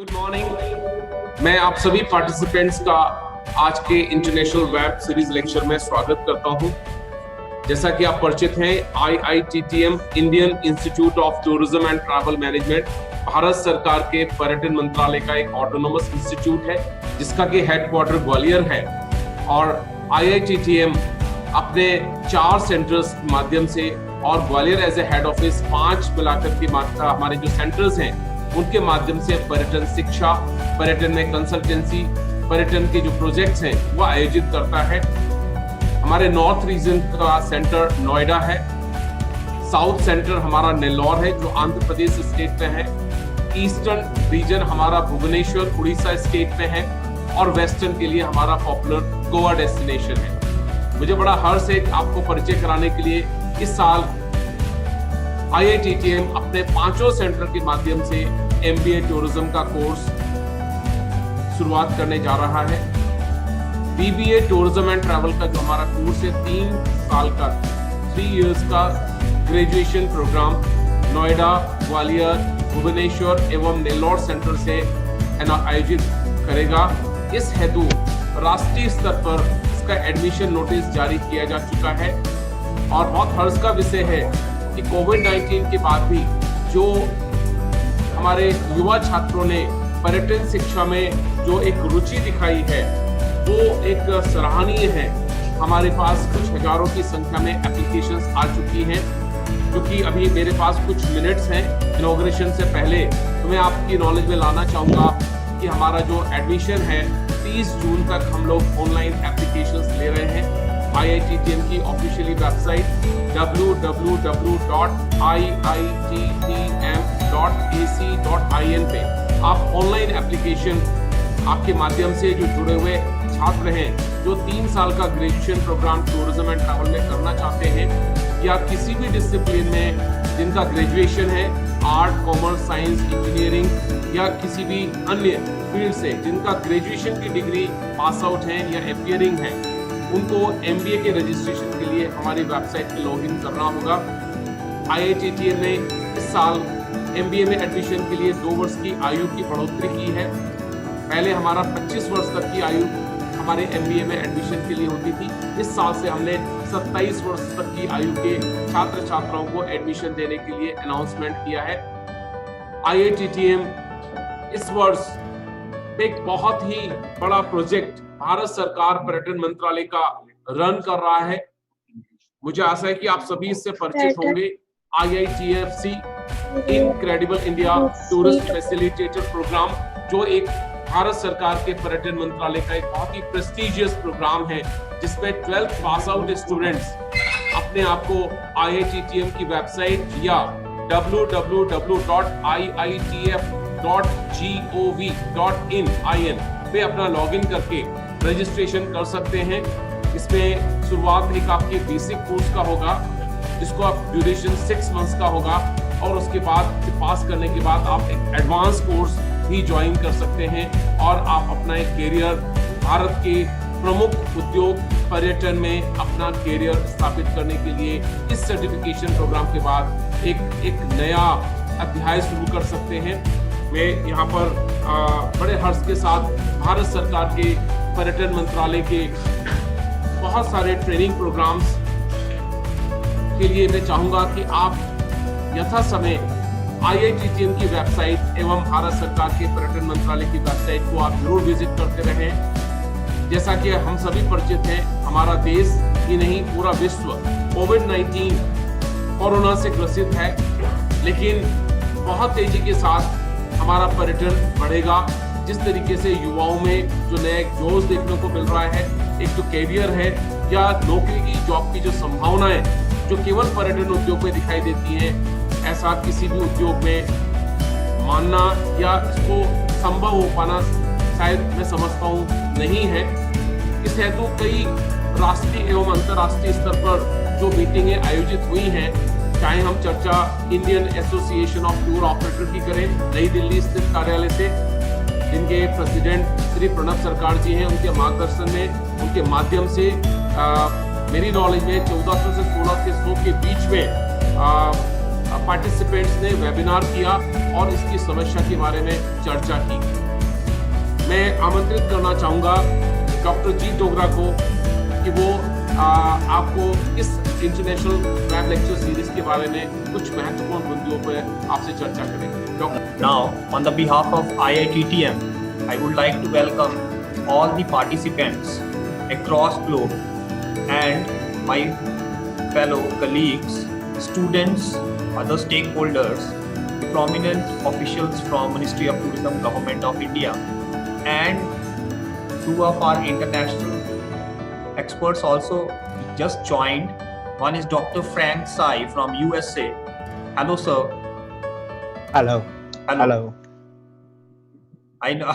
Good morning. मैं आप सभी पार्टिसिपेंट्स का आज के इंटरनेशनल वेब सीरीज लेक्चर में स्वागत करता हूं। जैसा कि आप परिचित हैं, IITTM Indian institute of tourism and travel management Bharat सरकार के पर्यटन मंत्रालय का एक ऑटोनोमस इंस्टीट्यूट है, जिसका कि हेडक्वार्टर ग्वालियर है। और IITTM अपने 4 सेंटर्स के माध्यम से और Gwalior as a head office 5 मिलाकर की मात्रा हमारे जो सेंटर्स हैं उनके माध्यम से पर्यटन शिक्षा, पर्यटन में कंसल्टेंसी, पर्यटन के जो प्रोजेक्ट्स हैं वो आयोजित करता है। हमारे नॉर्थ रीजन का सेंटर नोएडा है, साउथ सेंटर हमारा नेल्लौर है जो आंध्र प्रदेश स्टेट में है, ईस्टर्न रीजन हमारा भुवनेश्वर उड़ीसा स्टेट में है और वेस्टर्न के लिए हमारा पॉपुलर गोवा डेस्टिनेशन है। मुझे बड़ा हर्ष है आपको परिचय कराने के लिए इस साल IITTM अपने 5 सेंटर के माध्यम से MBA टूरिज्म का कोर्स शुरुआत करने जा रहा है। BBA टूरिज्म एंड ट्रैवल का जो हमारा कोर्स है 3 साल का 3 इयर्स का ग्रेजुएशन प्रोग्राम नोएडा, ग्वालियर, भुवनेश्वर एवं नेल्लौर सेंटर से आयोजित करेगा। इस हेतु राष्ट्रीय स्तर पर इसका एडमिशन नोटिस जारी किया जा चुका है और बहुत हर्ष का विषय है कि कोविड-19 के बाद भी जो हमारे युवा छात्रों ने पर्यटन शिक्षा में जो एक रुचि दिखाई है वो एक सराहनीय है। हमारे पास कुछ हजारों की संख्या में एप्लीकेशंस आ चुकी हैं, जो कि अभी मेरे पास कुछ मिनट्स हैं इनॉग्रेशन से पहले। तो मैं आपकी नॉलेज में लाना चाहूँगा कि हमारा जो एडमिशन है 30 जून तक हम लोग ऑनलाइन एप्लीकेशंस ले रहे हैं। IITTM की ऑफिशियली वेबसाइट www.iittm.ac.in पे आप ऑनलाइन एप्लीकेशन आपके माध्यम से जो जुड़े हुए छात्र हैं जो 3 साल का graduation programme tourism and travel में करना चाहते हैं या किसी भी डिसिप्लिन में जिनका ग्रेजुएशन है, आर्ट, कॉमर्स, साइंस, इंजीनियरिंग या किसी भी अन्य फील्ड से जिनका ग्रेजुएशन की डिग्री पास आउट है या अपियरिंग है, उनको MBA के रजिस्ट्रेशन के लिए हमारी वेबसाइट पे लॉगिन करना होगा। IITTM ने इस साल MBA में एडमिशन के लिए 2 वर्ष की आयु की बढ़ोतरी की है। पहले हमारा 25 वर्ष तक की आयु हमारे MBA में एडमिशन के लिए होती थी। इस साल से हमने 27 वर्ष तक की आयु के छात्र छात्राओं को एडमिशन देने के लिए अनाउंसमेंट किया है। IITTM इस वर्ष एक बहुत ही बड़ा प्रोजेक्ट भारत सरकार पर्यटन मंत्रालय का रन कर रहा है। मुझे आशा है कि आप सभी इससे परिचित होंगे। IITFC incredible India tourist facilitator programme, जो एक भारत सरकार के पर्यटन मंत्रालय का एक बहुत ही प्रेस्टिजियस प्रोग्राम है, जिसमें 12th पास आउट स्टूडेंट्स अपने आप को IITTM की वेबसाइट या www.iitf.gov.in पे अपना लॉगिन करके रजिस्ट्रेशन कर सकते हैं। इसमें शुरुआत एक आपके बेसिक कोर्स का होगा, जिसको आप ड्यूरेशन 6 मंथ्स का होगा और उसके बाद पास करने के बाद आप एक एडवांस कोर्स भी ज्वाइन कर सकते हैं और आप अपना एक कैरियर भारत के प्रमुख उद्योग पर्यटन में अपना कैरियर स्थापित करने के लिए इस सर्टिफिकेशन प्रोग्राम के बाद एक नया अध्याय शुरू कर सकते हैं। मैं यहाँ पर बड़े हर्ष के साथ भारत सरकार के पर्यटन मंत्रालय के बहुत सारे ट्रेनिंग प्रोग्राम्स के लिए मैं चाहूँगा कि आप यथा समय IITTM की वेबसाइट एवं भारत सरकार के पर्यटन मंत्रालय की वेबसाइट को आप जरूर विजिट करते रहें। जैसा कि हम सभी परिचित हैं, हमारा देश ही नहीं पूरा विश्व कोविड-19 कोरोना से ग्रसित है, लेकिन बहुत तेजी के साथ हमारा पर्यटन बढ़ेगा। जिस तरीके से युवाओं में जो नया एक जोश देखने को मिल रहा है, एक तो कैरियर है या नौकरी की जॉब की जो संभावनाएं जो केवल पर्यटन उद्योग में दिखाई देती हैं, ऐसा किसी भी उद्योग में मानना या इसको संभव हो पाना शायद मैं समझता हूँ नहीं है। इस हेतु कई राष्ट्रीय एवं अंतर्राष्ट्रीय स्तर पर जो मीटिंगें आयोजित हुई हैं, चाहे हम चर्चा Indian association of tour operator की करें नई दिल्ली स्थित कार्यालय से, जिनके प्रेसिडेंट श्री प्रणब सरकार जी हैं, उनके मार्गदर्शन में, उनके माध्यम से मेरी नॉलेज में 1400 से 1600 के बीच में पार्टिसिपेंट्स ने वेबिनार किया और इसकी समस्या के बारे में चर्चा की। मैं आमंत्रित करना चाहूँगा डॉक्टर जी डोगरा को कि वो आपको इस इंटरनेशनल वेब लेक्चर सीरीज के बारे में कुछ महत्वपूर्ण बिंदुओं पर आपसे चर्चा करेंगे। Doctor. Now, on the behalf of IITTM, I would like to welcome all the participants across globe and my fellow colleagues, students, other stakeholders, the prominent officials from Ministry of Tourism, Government of India, and two of our international experts also just joined. One is Dr. Frank Tsai from USA. Hello, sir. Hello. Hello. I know,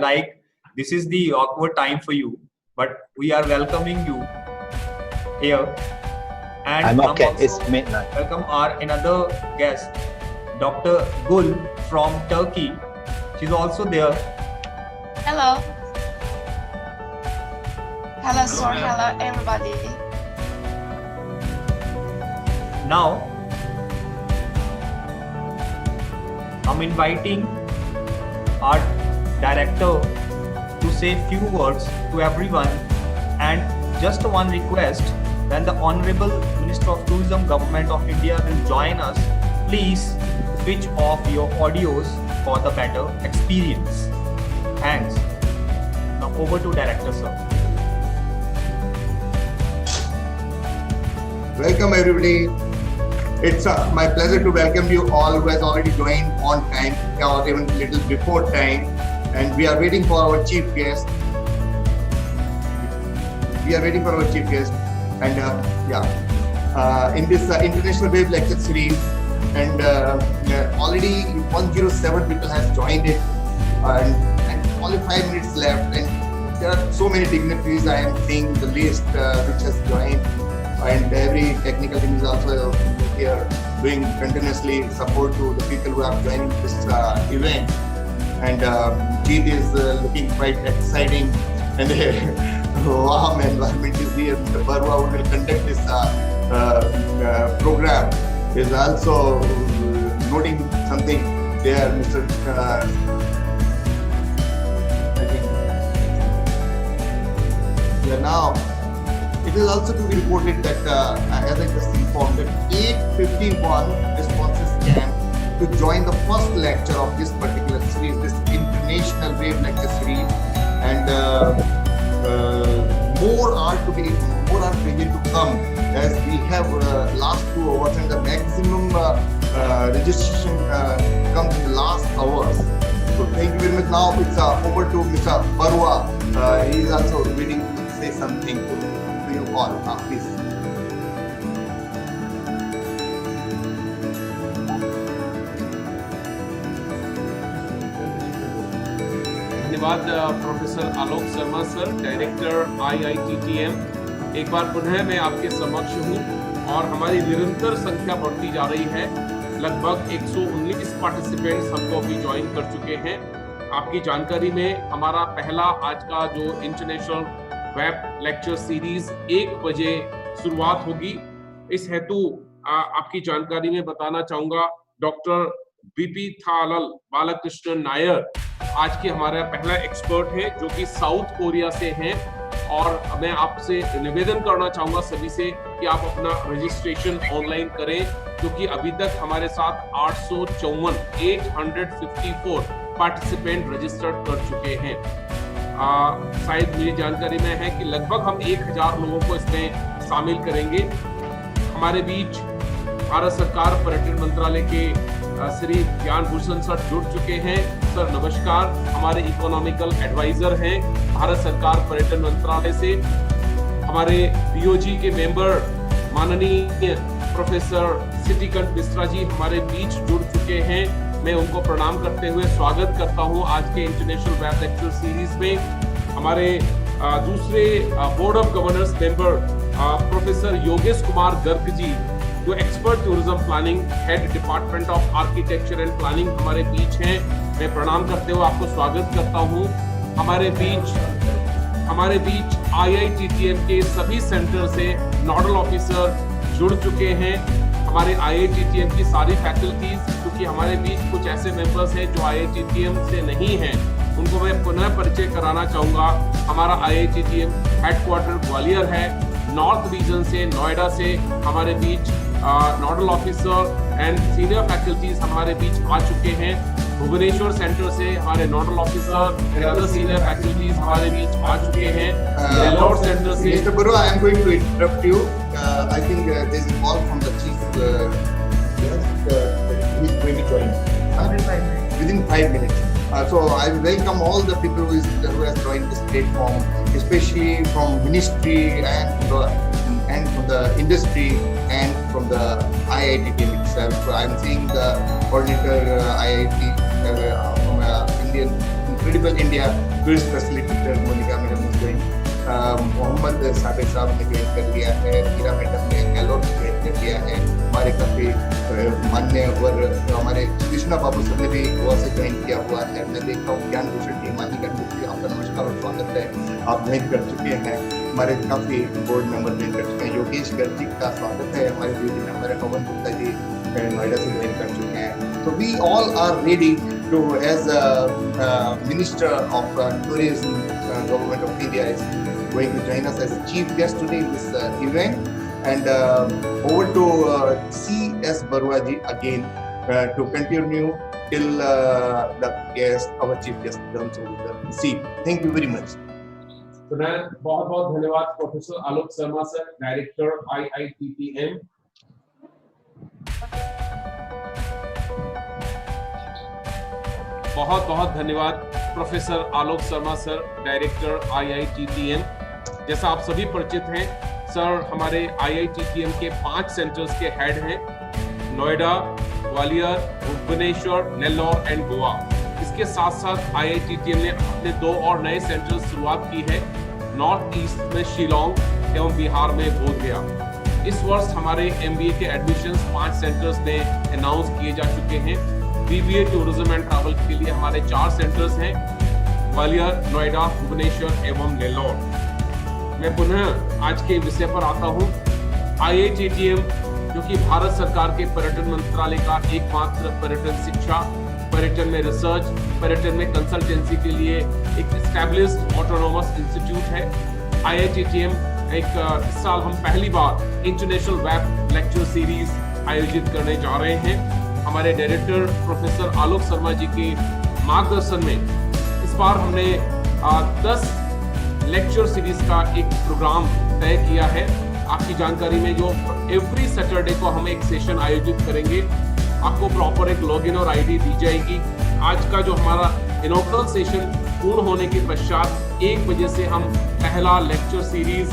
like this is the awkward time for you, but we are welcoming you here. And I'm okay. It's midnight. Welcome our another guest, Dr. Gul from Turkey. She's also there. Hello. Hello, sir. Hello, everybody. Now, I'm inviting our director to say few words to everyone, and just one request: when the Honorable Minister of Tourism, Government of India will join us, please switch off your audios for the better experience. Thanks. Now over to Director, sir. Welcome everybody. It's my pleasure to welcome you all who has already joined on time or even a little before time, and we are waiting for our chief guest. And in this International Wave Lecture Series, and already 107 people has joined it, and only 5 minutes left, and there are so many dignitaries. I am seeing the list which has joined, and every technical team is also here doing continuously support to the people who are joining this event. And Jeet is looking quite exciting, and warm environment is here. Mr. Barua, who will conduct this program, is also noting something there. Mr. I think now. It is also to be reported that, as I just informed, that 851 responses came to join the first lecture of this particular series, this International Wave Lecture Series, and more are beginning to come, as we have last 2 hours, and the maximum registration comes in the last hours. So thank you very much. Now it's over to Mr. Barua. He is also waiting to say something to you all. Please. धन्यवाद professor Alok Sharma sir, director IITTM। एक बार पुनः मैं आपके समक्ष हूँ और हमारी निरंतर संख्या बढ़ती जा रही है। लगभग 119 पार्टिसिपेंट्स हमको अभी ज्वाइन कर चुके हैं। आपकी जानकारी में हमारा पहला आज का जो इंटरनेशनल वेब लेक्चर सीरीज 1 बजे शुरुआत होगी। इस हेतु आपकी जानकारी में बताना चाहूंगा, डॉक्टर बीपी थालल बालकृष्णन नायर आज के हमारा पहला एक्सपर्ट है, जो कि साउथ कोरिया से हैं। और मैं आपसे निवेदन करना चाहूंगा सभी से कि आप अपना रजिस्ट्रेशन ऑनलाइन करें, क्योंकि अभी तक हमारे साथ 854 पार्टिसिपेंट रजिस्टर्ड कर चुके हैं। शायद मेरी जानकारी में है कि लगभग हम 1000 लोगों को इसमें शामिल करेंगे। हमारे बीच भारत सरकार पर्यटन मंत्रालय के श्री ज्ञान भूषण सर जुड़ चुके हैं। सर नमस्कार। हमारे इकोनॉमिकल एडवाइजर हैं भारत सरकार पर्यटन मंत्रालय से। हमारे बीओजी के मेंबर माननीय प्रोफेसर सिद्धिकांत मिश्रा जी हमारे बीच जुड़ चुके हैं। मैं उनको प्रणाम करते हुए स्वागत करता हूं आज के इंटरनेशनल वेब लेक्चर सीरीज में। हमारे दूसरे board of governors member professor Yogesh Kumar Garg ji, जो expert tourism planning head department of architecture and planning हमारे बीच हैं। मैं प्रणाम करते हुए आपको स्वागत करता हूं। हमारे बीच IITTM के सभी सेंटर से नोडल ऑफिसर जुड़ चुके हैं। हमारे IITTM की सारी फैकल्टीज, क्योंकि हमारे बीच कुछ ऐसे मेंबर्स हैं जो IITTM से नहीं हैं, उनको मैं पुनः परिचय कराना चाहूँगा। हमारा IITTM हेडक्वार्टर ग्वालियर है। नॉर्थ रीजन से, नोएडा से हमारे बीच nodal officer and senior faculties हमारे बीच आ चुके हैं। भुवनेश्वर सेंटर से हमारे nodal officer and senior faculties हमारे बीच आ चुके हैं। नेल्लोर सेंटर से Mr. Barua, I am going to interrupt you. I think there is a call from the chief. He is going to join within 5 minutes. So I welcome all the people who has joined this platform, especially from ministry and from the industry and from the IIT itself. I am seeing the coordinator IIT from Indian Incredible India Tourist Facilitator Monica Madam is going. Mohammad Sabir साहब ने join कर लिया है, Meera madam ने Nellore join कर लिया है, हमारे काफी मान्यवर हमारे कृष्णा बाबू सर ने भी गोवा से ज्वाइन किया हुआ है। मैं देखता हूँ ज्ञान भूषण टी मानी का आपका नमस्कार और स्वागत है, आप ज्वाइन कर चुके हैं। हमारे काफी बोर्ड मेंबर ज्वाइन कर चुके हैं। योगेश गर्जी का स्वागत है, हमारे ड्यूटी मेंबर है पवन गुप्ता जी नोएडा से ज्वाइन कर चुके हैं। So we all are ready to, as Minister of Tourism, Government of India is going to join us as chief guest today in this event. And over to C.S. Barua ji again to continue till the guest, our chief guest comes over the seat. Thank you very much. तो मैं बहुत बहुत धन्यवाद professor Alok Sharma sir, director IITTM। बहुत बहुत धन्यवाद professor Alok Sharma sir, director IITTM। जैसा आप सभी परिचित हैं, सर हमारे IITTM के 5 सेंटर्स के हेड हैं, नोएडा, ग्वालियर, भुवनेश्वर, नेल्लोर एंड गोवा। इसके साथ साथ IITTM ने अपने 2 और नए सेंटर शुरुआत की है, नॉर्थ ईस्ट में शिलोंग एवं बिहार में बोधगया। इस वर्ष हमारे MBA के एडमिशंस 5 सेंटर्स में अनाउंस किए जा चुके हैं। BBA टूरिज्म एंड ट्रैवल के लिए हमारे 4 सेंटर्स हैं, ग्वालियर, नोएडा, भुवनेश्वर एवं नेल्लोर। मैं पुनः आज के विषय पर आता हूँ। IITTM जो कि भारत सरकार के पर्यटन मंत्रालय का एकमात्र पर्यटन शिक्षा, पर्यटन में रिसर्च, पर्यटन में कंसल्टेंसी के लिए एक एस्टैब्लिश्ड ऑटोनोमस इंस्टीट्यूट है। IITTM इस साल हम पहली बार इंटरनेशनल वेब लेक्चर सीरीज आयोजित करने जा रहे हैं। हमारे डायरेक्टर प्रोफेसर आलोक शर्मा जी के मार्गदर्शन में इस बार हमने 10 लेक्चर सीरीज का एक प्रोग्राम तय किया है। आपकी जानकारी में जो एवरी सैटरडे को हम एक सेशन आयोजित करेंगे, आपको प्रॉपर एक लॉगिन और आईडी दी जाएगी। आज का जो हमारा इनॉग्रल सेशन पूर्ण होने के पश्चात 1 बजे से हम पहला लेक्चर सीरीज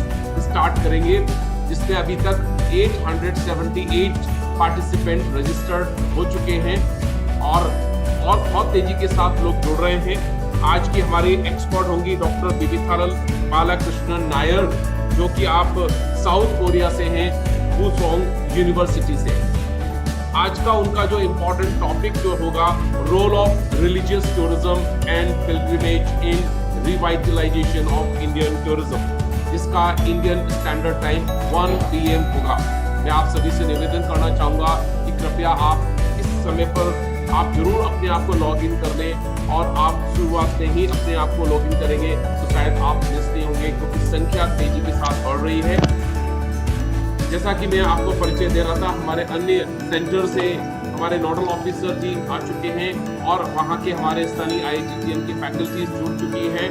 स्टार्ट करेंगे, जिसमें अभी तक 878 पार्टिसिपेंट रजिस्टर्ड हो चुके हैं और बहुत तेजी के साथ लोग जुड़ रहे हैं। आज की हमारी एक्सपर्ट होंगी डॉक्टर बिबिथारल बालाकृष्णन नायर, जो कि आप साउथ कोरिया से हैं, वुसोंग यूनिवर्सिटी से। आज का उनका जो इम्पोर्टेंट टॉपिक जो होगा, role of religious tourism and pilgrimage in revitalisation of Indian tourism, जिसका इंडियन स्टैंडर्ड टाइम 1 PM होगा। मैं आप सभी से निवेदन करना चाहूंगा कि कृपया आप इस समय पर आप जरूर अपने आप को लॉग इन कर लें, और आप शुरुआत में ही अपने आप को लॉग इन करेंगे तो शायद आप मिस नहीं होंगे, क्योंकि संख्या तेजी के साथ बढ़ रही है। जैसा कि मैं आपको परिचय दे रहा था, हमारे अन्य सेंटर से हमारे नोडल ऑफिसर जी आ चुके हैं और वहां के हमारे स्थानीय IITTM की फैकल्टीज जुड़ चुकी हैं।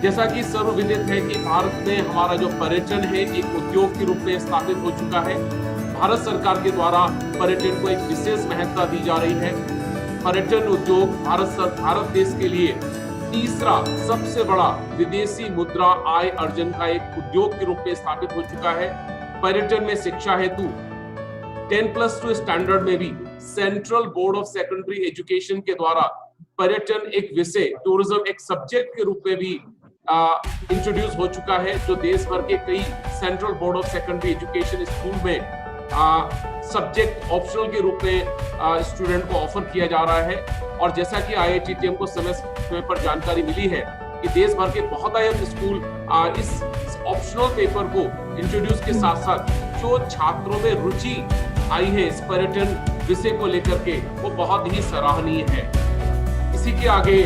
जैसा कि सर्वविदित है कि भारत में हमारा जो पर्यटन है एक उद्योग के रूप में स्थापित हो चुका है। भारत सरकार के द्वारा पर्यटन को एक विशेष महत्ता दी जा रही है। पर्यटन उद्योग भारत देश के लिए तीसरा सबसे बड़ा विदेशी मुद्रा आय अर्जन का एक उद्योग के रूप में स्थापित हो चुका है। पर्यटन में शिक्षा हेतु 10+2 स्टैंडर्ड में भी central board of secondary education के द्वारा पर्यटन एक विषय, टूरिज्म एक सब्जेक्ट के रूप में भी इंट्रोड्यूस हो चुका है, जो देश भर के कई central board of secondary education school में सब्जेक्ट ऑप्शनल के रूप में स्टूडेंट को ऑफर किया जा रहा है। और जैसा कि IITTM को समय पर जानकारी मिली है कि देश भर के बहुतायत स्कूल इस ऑप्शनल पेपर को इंट्रोड्यूस के साथ साथ जो छात्रों में रुचि आई है इस पर्यटन विषय को लेकर के, वो बहुत ही सराहनीय है। इसी के आगे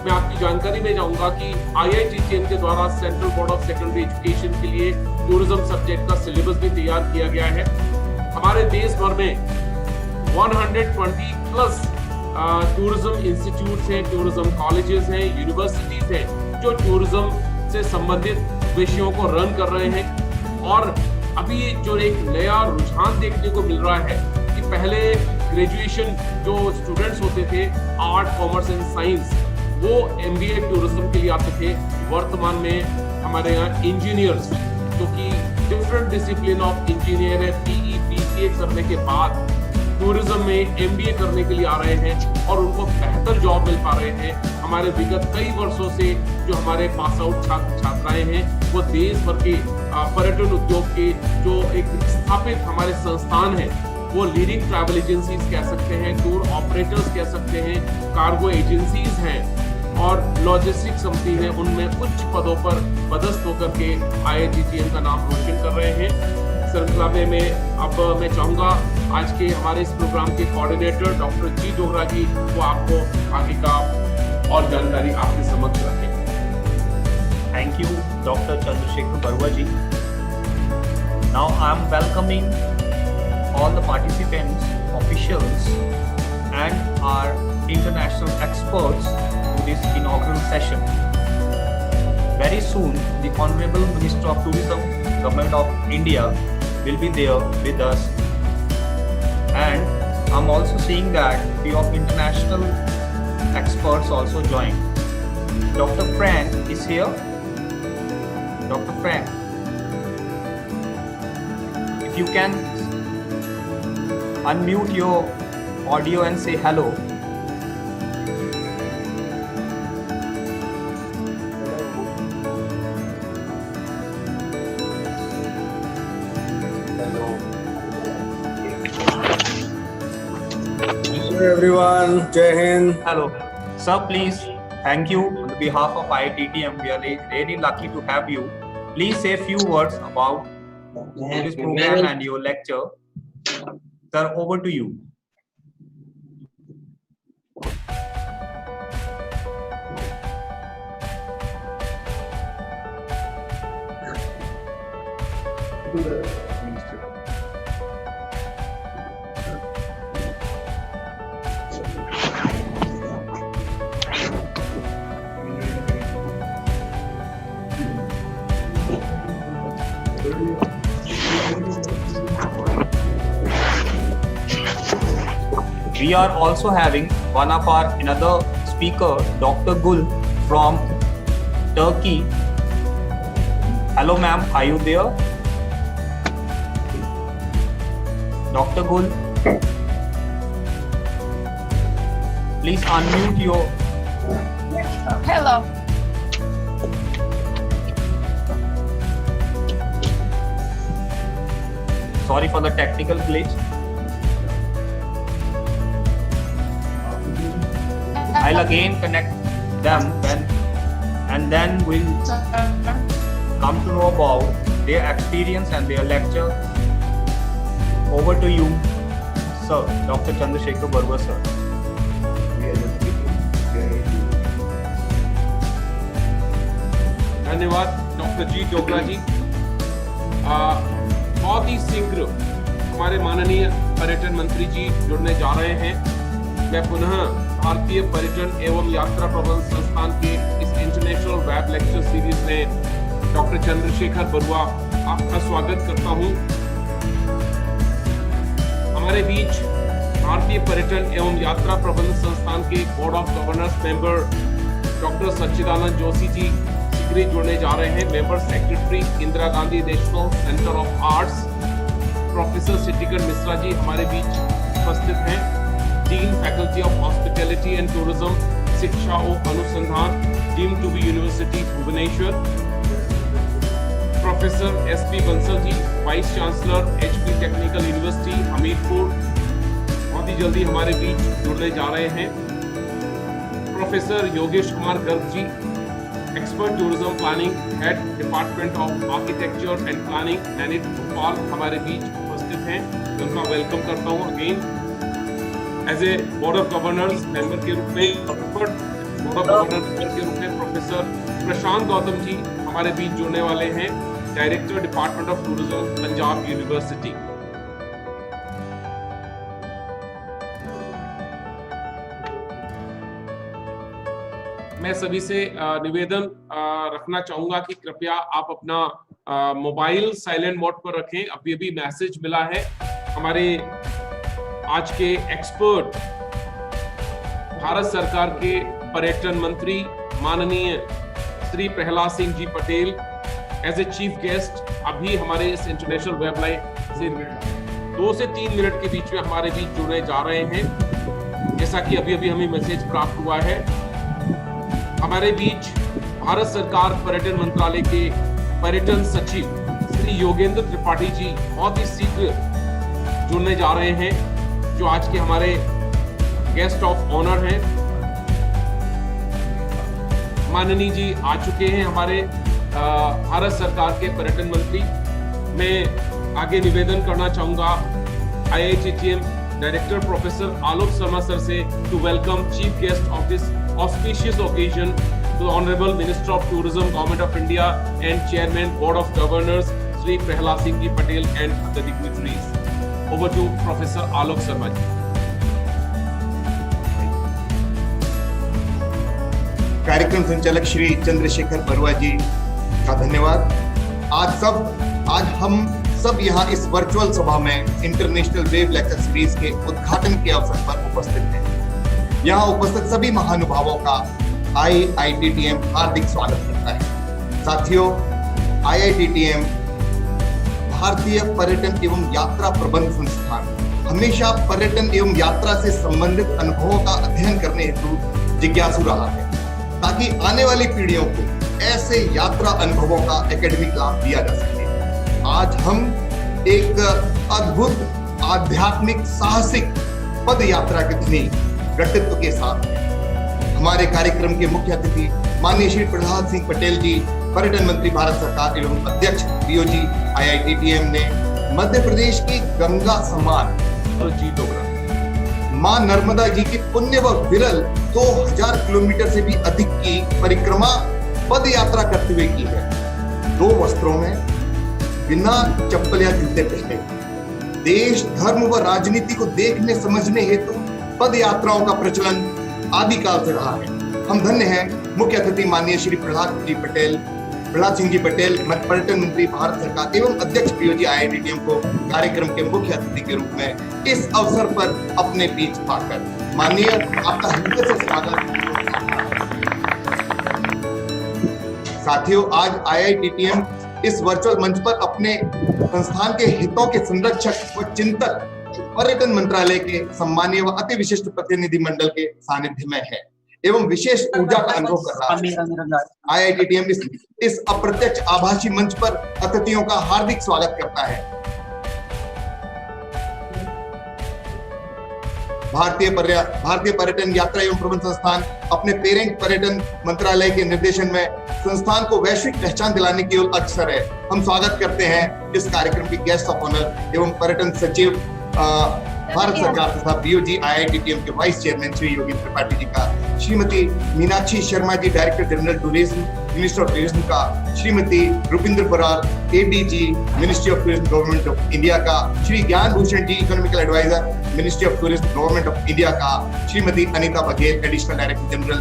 मैं आपकी जानकारी में जाऊंगा कि IITTM के द्वारा central board of secondary education के लिए टूरिज्म सब्जेक्ट का सिलेबस भी तैयार किया गया है। हमारे देश भर में 120 प्लस टूरिज्म इंस्टीट्यूट्स हैं, टूरिज्म कॉलेजेस हैं, यूनिवर्सिटीज हैं जो टूरिज्म से संबंधित विषयों को रन कर रहे हैं। और अभी जो एक नया रुझान देखने को मिल रहा है कि पहले ग्रेजुएशन जो स्टूडेंट्स होते थे आर्ट, कॉमर्स एंड साइंस, वो MBA टूरिज्म के लिए आते थे। वर्तमान में हमारे यहाँ इंजीनियर्स जो कि डिफरेंट डिसिप्लिन ऑफ इंजीनियर है, PE, BCA करने के बाद टूरिज्म में MBA करने के लिए आ रहे हैं और उनको बेहतर जॉब मिल पा रहे हैं। हमारे विगत कई वर्षों से जो हमारे पास आउट छात्र छात्राएं हैं वो देश भर के पर्यटन उद्योग के जो एक स्थापित हमारे संस्थान हैं, वो लीडिंग ट्रैवल एजेंसीज कह सकते हैं, टूर ऑपरेटर्स कह सकते हैं, कार्गो एजेंसीज हैं और लॉजिस्टिक्स कंपनी है, उनमें उच्च पदों पर पदस्थ होकर के IITTM का नाम रोशन कर रहे हैं। श्रृंखला में अब मैं चाहूंगा आज के हमारे इस प्रोग्राम के कोऑर्डिनेटर डॉक्टर जी डोगरा जी वो आपको आगे का और जानकारी आपके समक्ष रखें। Thank you, Dr. Chandrasekhar Barua ji. Now I am welcoming all the participants, officials, and our international experts to this inaugural session. Very soon, the Honorable Minister of Tourism, Government of India, will be there with us. And I'm also seeing that few of international experts also joined. Dr. Frank is here. Dr. Frank, if you can unmute your audio and say hello. Hello everyone, Jai Hind. Hello. Sir, please. Thank you. On behalf of IITTM, we are really lucky to have you. Please say a few words about this program and your lecture. Sir, over to you. We are also having one of our another speaker, Dr. Gul from Turkey. Hello ma'am, are you there? Dr. Gul, please unmute your. Hello. Sorry for the technical glitch. I'll again connect them and then we'll come to know about their experience and their lecture. Over to you, sir, Dr. Chandrasekhar Barua, sir. धन्यवाद doctor G Dogra जी। बहुत ही शीघ्र हमारे माननीय पर्यटन मंत्री जी जुड़ने जा रहे हैं। मैं पुनः भारतीय पर्यटन एवं यात्रा प्रबंध संस्थान के इस इंटरनेशनल वेब लेक्चर सीरीज में डॉक्टर चंद्रशेखर बरुआ आपका स्वागत करता हूं। हमारे बीच भारतीय पर्यटन एवं यात्रा प्रबंध संस्थान के board of governors member doctor Sachchidanand Joshi ji शीघ्र जुड़ने जा रहे हैं। Member secretary Indira Gandhi national center of arts professor Siddhikaran Mishra ji हमारे बीच उपस्थित हैं। Dean faculty of hospitality and tourism शिक्षा और अनुसंधान deemed to be university Bhubaneswar. Professor SP Bansal ji vice chancellor HP technical university Hamirpur बहुत ही जल्दी हमारे बीच जुड़ने जा रहे हैं। Professor Yogesh Kumar Garg ji expert tourism planning head department of architecture and planning नैनित भोपाल हमारे बीच उपस्थित हैं। उनका वेलकम करता हूँ again. As a board of governors member के रूप में प्रोफेसर प्रशांत गौतम जी हमारे बीच जुड़ने वाले हैं, director department of tourism Punjab university. मैं सभी से निवेदन रखना चाहूंगा कि कृपया आप अपना मोबाइल साइलेंट मोड पर रखें। अभी अभी मैसेज मिला है हमारे आज के एक्सपर्ट भारत सरकार के पर्यटन मंत्री माननीय Shri Prahlad Singh ji Patel as a chief guest अभी हमारे इस इंटरनेशनल वेबलाइट से 2 से 3 मिनट के बीच में हमारे बीच जुड़ने जा रहे हैं। जैसा कि अभी अभी हमें मैसेज प्राप्त हुआ है, हमारे बीच भारत सरकार पर्यटन मंत्रालय के पर्यटन सचिव श्री योगेंद्र त्रिपाठी जी बहुत ही शीघ्र जुड़ने जा रहे हैं, जो आज के हमारे गेस्ट ऑफ ऑनर हैं। माननीय जी आ चुके हैं हमारे भारत सरकार के पर्यटन मंत्री। मैं आगे निवेदन करना चाहूंगा IITTM director professor Alok Sharma sir से to welcome chief guest of this auspicious occasion to the Honorable Minister of Tourism, Government of India and Chairman Board of Governors Shri Prahlad Singh ji Patel and other dignitaries. Over to Professor Alok Sharma ji. कार्यक्रम संचालक श्री चंद्रशेखर बरुआ जी का धन्यवाद। आज हम सब यहाँ इस virtual सभा में इंटरनेशनल वेव लेक्चर सीरीज के उद्घाटन के अवसर पर उपस्थित हैं। यहाँ उपस्थित सभी महानुभावों का IITTM हार्दिक स्वागत करता है। साथियों, IITTM भारतीय पर्यटन एवं यात्रा प्रबंध संस्थान हमेशा पर्यटन एवं यात्रा से संबंधित अनुभवों का अध्ययन करने हेतु जिज्ञासु रहा है, ताकि आने वाली पीढ़ियों को ऐसे यात्रा अनुभवों का एकेडमिक लाभ दिया जा सके। आज हम एक अद्भुत आध्यात्मिक साहसिक पद यात्रा के धनी व्यक्तित्व के साथ हमारे कार्यक्रम के मुख्य अतिथि माननीय श्री प्रहलाद सिंह पटेल जी, पर्यटन मंत्री भारत सरकार एवं अध्यक्ष BOG IITTM ने मध्य प्रदेश की गंगा समान मां नर्मदा जी की पुण्य व विरल 2000 किलोमीटर से भी अधिक की परिक्रमा पद यात्रा करते हुए की है। 2 वस्त्रों में बिना चप्पल या जूते पहने देश धर्म व राजनीति को देखने समझने हेतु पद यात्राओं का प्रचलन आदिकाल से रहा है। हम धन्य हैं मुख्य अतिथि माननीय श्री प्रहलाद सिंह जी पटेल पर्यटन मंत्री भारत सरकार एवं अध्यक्ष BOG IITTM को कार्यक्रम के मुख्य अतिथि के रूप में इस अवसर पर अपने बीच पाकर। माननीय, आपका हृदय से स्वागत। साथियों, आज IITTM इस वर्चुअल मंच पर अपने संस्थान के हितों के संरक्षक व चिंतक पर्यटन मंत्रालय के सम्मानीय व अति विशिष्ट प्रतिनिधि मंडल के सानिध्य में है एवं विशेष ऊर्जा का अनुभव कर रहा है। IITTM इस अप्रत्यक्ष आभासी मंच पर अतिथियों का हार्दिक स्वागत करता है। भारतीय पर्यटन यात्रा एवं प्रबंध संस्थान अपने पेरेंट पर्यटन मंत्रालय के निर्देशन में संस्थान को वैश्विक पहचान दिलाने की ओर अग्रसर है। हम स्वागत करते हैं इस कार्यक्रम के गेस्ट ऑफ ऑनर एवं पर्यटन सचिव भारत सरकार तथा BOG IITTM के वाइस चेयरमैन श्री योगेंद्र त्रिपाठी जी का, Shrimati Meenakshi Sharma ji director general tourism minister of tourism का, Shrimati Rupinder Brar ADG ministry of tourism government of India का, Shri Gyan Bhushan ji economical adviser ministry of tourism government of India का, Shrimati Anita Baghel additional director general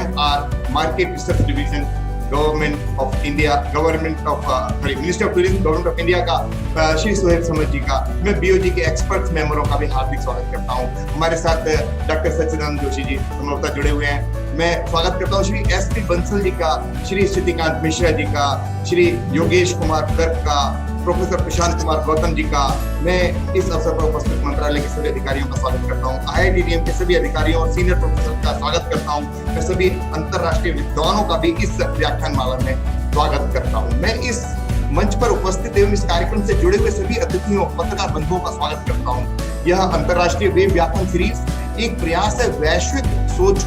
MR market research division government of India ministry of tourism government of India का, श्री सुहेल समझ जी का। मैं BOG के experts मेंबरों का भी हार्दिक स्वागत करता हूं। हमारे साथ डॉक्टर सच्चिदानंद जोशी जी संभवतः जुड़े हुए हैं। मैं स्वागत करता हूं श्री SP बंसल जी का, श्री स्थितिकांत मिश्रा जी का, श्री योगेश कुमार गर्ग का, प्रोफेसर प्रशांत कुमार गौतम जी का। मैं इस अवसर पर उपस्थित मंत्रालय के सभी अधिकारियों का स्वागत करता हूँ। IITTM के सभी अधिकारियों और सीनियर प्रोफेसर का स्वागत करता हूँ। मैं सभी अंतरराष्ट्रीय विद्वानों का भी इस व्याख्यान माला में स्वागत करता हूँ। मैं इस मंच पर उपस्थित एवं इस कार्यक्रम से जुड़े हुए सभी अतिथियों पत्रकार बंधुओं का स्वागत करता हूँ। यह अंतर्राष्ट्रीय वेब व्याख्यान सीरीज एक प्रयास है वैश्विक सोच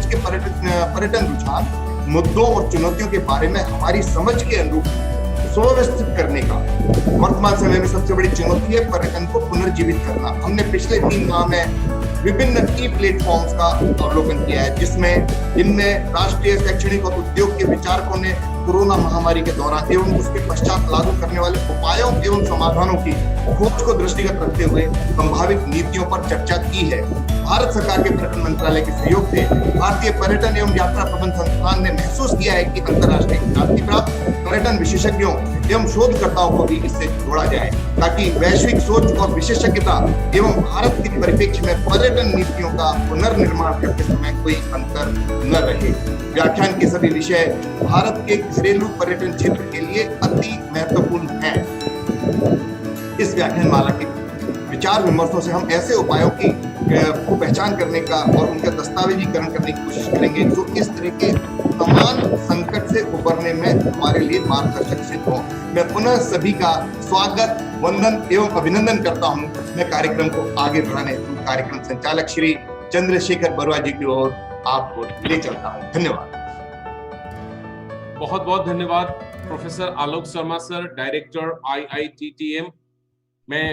के पर्यटन रुझान, मुद्दों और चुनौतियों के बारे में हमारी समझ के अनुरूप सुव्यवस्थित करने का। वर्तमान समय में सबसे बड़ी चुनौती है पर्यटन को पुनर्जीवित करना। हमने पिछले 3 माह में विभिन्न की प्लेटफॉर्म्स का अवलोकन किया है, जिनमें राष्ट्रीय शैक्षणिक और उद्योग के विचारकों ने कोरोना महामारी के दौरान एवं उसके पश्चात लागू करने वाले उपायों एवं समाधानों की खोज को दृष्टिगत रखते हुए संभावित नीतियों पर चर्चा की है। भारत सरकार के पर्यटन मंत्रालय के सहयोग से भारतीय पर्यटन एवं यात्रा प्रबंध संस्थान ने महसूस किया है कि अंतर्राष्ट्रीय ख्याति प्राप्त पर्यटन विशेषज्ञों एवं शोधकर्ताओं को भी इससे जोड़ा जाए, ताकि वैश्विक सोच और विशेषज्ञता एवं भारत के परिप्रेक्ष्य में पर्यटन नीतियों का पुनर्निर्माण करते समय कोई अंतर न रहे। व्याख्यान के सभी विषय भारत के घरेलू पर्यटन क्षेत्र के लिए अति महत्वपूर्ण हैं। इस व्याख्यान माला के विचार विमर्शों से हम ऐसे उपायों को पहचान करने का और उनका दस्तावेजीकरण करने की कोशिश करेंगे जो इस तरह के समान संकट से उबरने में हमारे लिए मार्गदर्शक सिद्ध हो। मैं पुनः सभी का स्वागत, वंदन एवं अभिनंदन करता हूं। मैं कार्यक्रम को आगे बढ़ाने हेतु कार्यक्रम संचालक श्री चंद्रशेखर बरुआ जी की ओर आपको ले चलता हूं। धन्यवाद। बहुत बहुत धन्यवाद professor Alok Sharma sir, director IITTM। मैं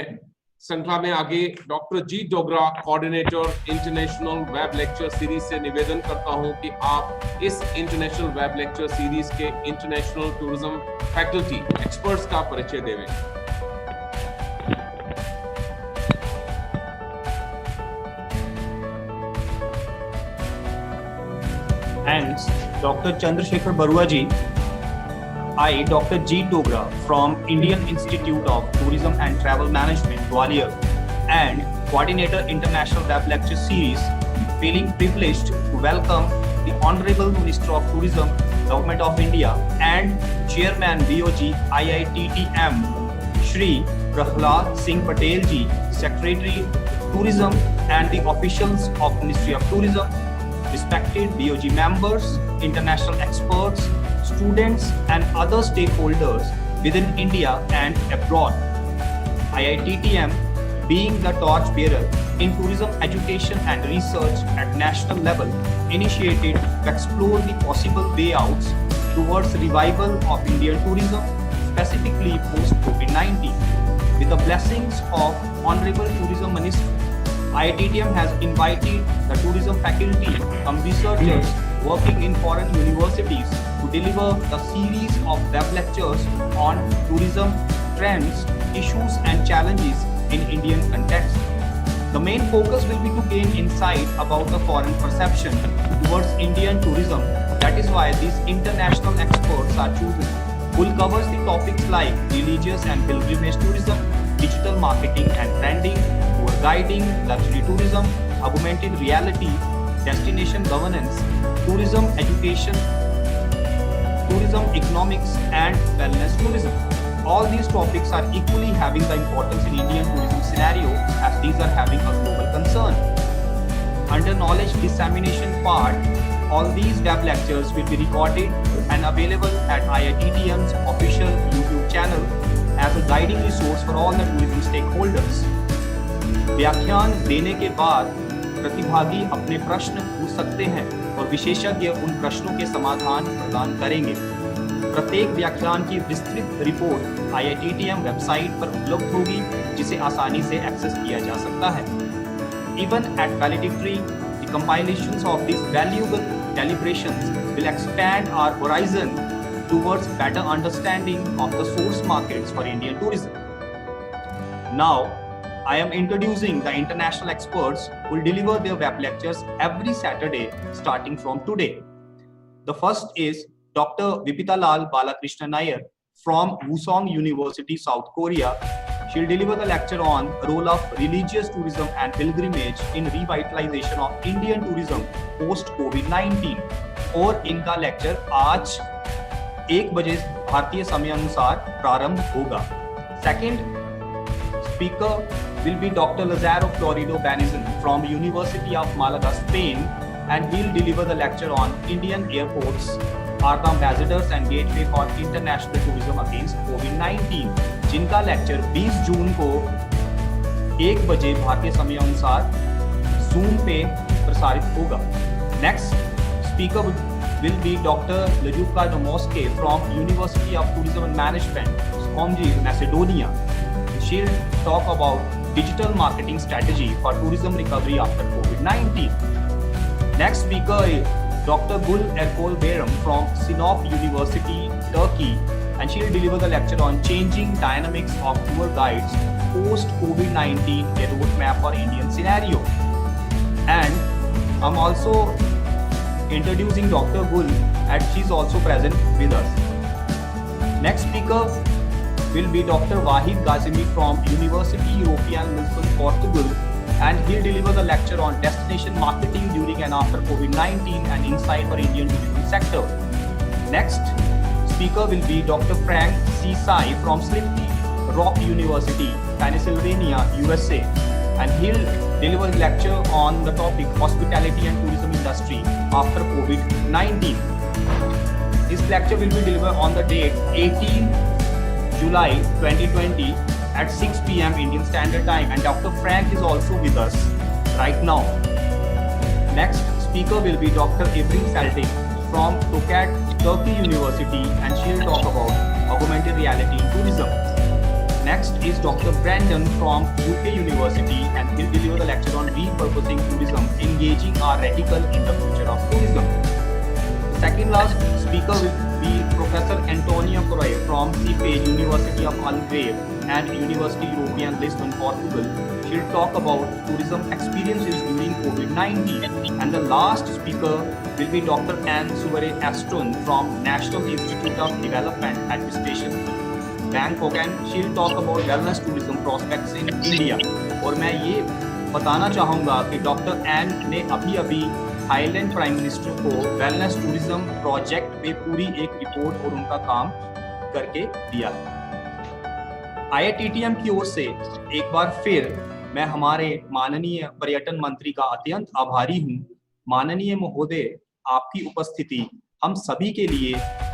श्रृंखला में आगे doctor G Dogra, coordinator international web lecture series से निवेदन करता हूं कि आप इस इंटरनेशनल वेब लेक्चर सीरीज के इंटरनेशनल टूरिज्म फैकल्टी एक्सपर्ट्स का परिचय देवें। Thanks, Dr. Chandrasekhar Barua ji. I, Dr. G. Dogra from Indian Institute of Tourism and Travel Management, Gwalior, and Coordinator International Web Lecture Series, feeling privileged to welcome the Honorable Minister of Tourism, Government of India, and Chairman BOG IITTM, Shri Prahlad Singh Patel ji, Secretary Tourism, and the officials of Ministry of Tourism, respected BOG members, international experts, students and other stakeholders within India and abroad. IITTM, being the torchbearer in tourism education and research at national level, initiated to explore the possible way outs towards revival of Indian tourism, specifically post-COVID-19. With the blessings of Honorable Tourism Minister, IITTM has invited the tourism faculty, some researchers working in foreign universities to deliver the series of web lectures on tourism trends, issues and challenges in Indian context. The main focus will be to gain insight about the foreign perception towards Indian tourism. That is why these international experts are chosen. Who covers the topics like religious and pilgrimage tourism, digital marketing and branding, tour guiding, luxury tourism, augmented reality, destination governance, tourism education, tourism economics and wellness tourism. All these topics are equally having the importance in Indian tourism scenario as these are having a global concern. Under knowledge dissemination part, all these web lectures will be recorded and available at IITTM's official YouTube channel as a guiding resource for all the tourism stakeholders. व्याख्यान देने के बाद प्रतिभागी अपने प्रश्न पूछ सकते हैं और विशेषज्ञ उन प्रश्नों के समाधान प्रदान करेंगे। प्रत्येक व्याख्यान की विस्तृत रिपोर्ट IITTM वेबसाइट पर उपलब्ध होगी, जिसे आसानी से एक्सेस किया जा सकता है। Even at valedictory, the compilations of these valuable deliberations will expand our horizon towards better understanding of the source markets for Indian tourism. Now, I am introducing the international experts who will deliver their web lectures every Saturday starting from today. The first is Dr. Vipita-Lal Balakrishna Nair from Wusong University, South Korea. She will deliver the lecture on role of religious tourism and pilgrimage in revitalization of Indian tourism post COVID-19. और इनका lecture आज 1 बजे भारतीय समय अनुसार प्रारंभ होगा. Second speaker will be Dr. Lazaro Florido Banizon from University of Malaga, Spain, and he'll deliver the lecture on Indian airports are the ambassadors and gateway for international tourism against COVID-19, जिनका lecture 20 जून को 1 बजे भारतीय समय अनुसार zoom पे प्रसारित होगा। Next speaker will be Dr. Lajuka Domoske from University of Tourism and Management, Skopje, Macedonia. She'll talk about digital marketing strategy for tourism recovery after COVID-19. Next speaker is Dr. Gul Erkol Bayram from Sinop University, Turkey, and she'll deliver the lecture on changing dynamics of tour guides post COVID-19, a roadmap for Indian scenario. And I'm also introducing Dr. Gul, and she's also present with us. Next speaker will be Dr. Wahid Ghazimi from University European Lisbon, Portugal, and he'll deliver the lecture on destination marketing during and after COVID-19 and insight for Indian tourism sector. Next speaker will be Dr. Frank C. Sai from Slippery Rock University, Pennsylvania, USA, and he'll deliver a lecture on the topic hospitality and tourism industry after COVID-19. This lecture will be delivered on the date 18 July 2020 at 6 p.m. Indian Standard Time, and Dr. Frank is also with us right now. Next speaker will be Dr. Ebrin Saltik from Tokat Turkey University, and she'll talk about augmented reality in tourism. Next is Dr. Brandon from UK University, and he'll deliver the lecture on repurposing tourism, engaging our radical in the future of tourism. The second last speaker will be Professor Antonia Croy from CPA, University of Algarve and University European Lisbon, Portugal. She'll talk about tourism experiences during COVID-19. And the last speaker will be Dr. Anne Suvare Aston from National Institute of Development Administration, Bangkok, and she'll talk about wellness tourism prospects in India. और मैं ये बताना चाहूँगा कि doctor N ने अभी Thailand prime minister को wellness tourism project पे पूरी एक रिपोर्ट और उनका काम करके दिया। IITTM की ओर से एक बार फिर मैं हमारे माननीय पर्यटन मंत्री का अत्यंत आभारी हूँ। माननीय महोदय, आपकी उपस्थिति हम सभी के लिए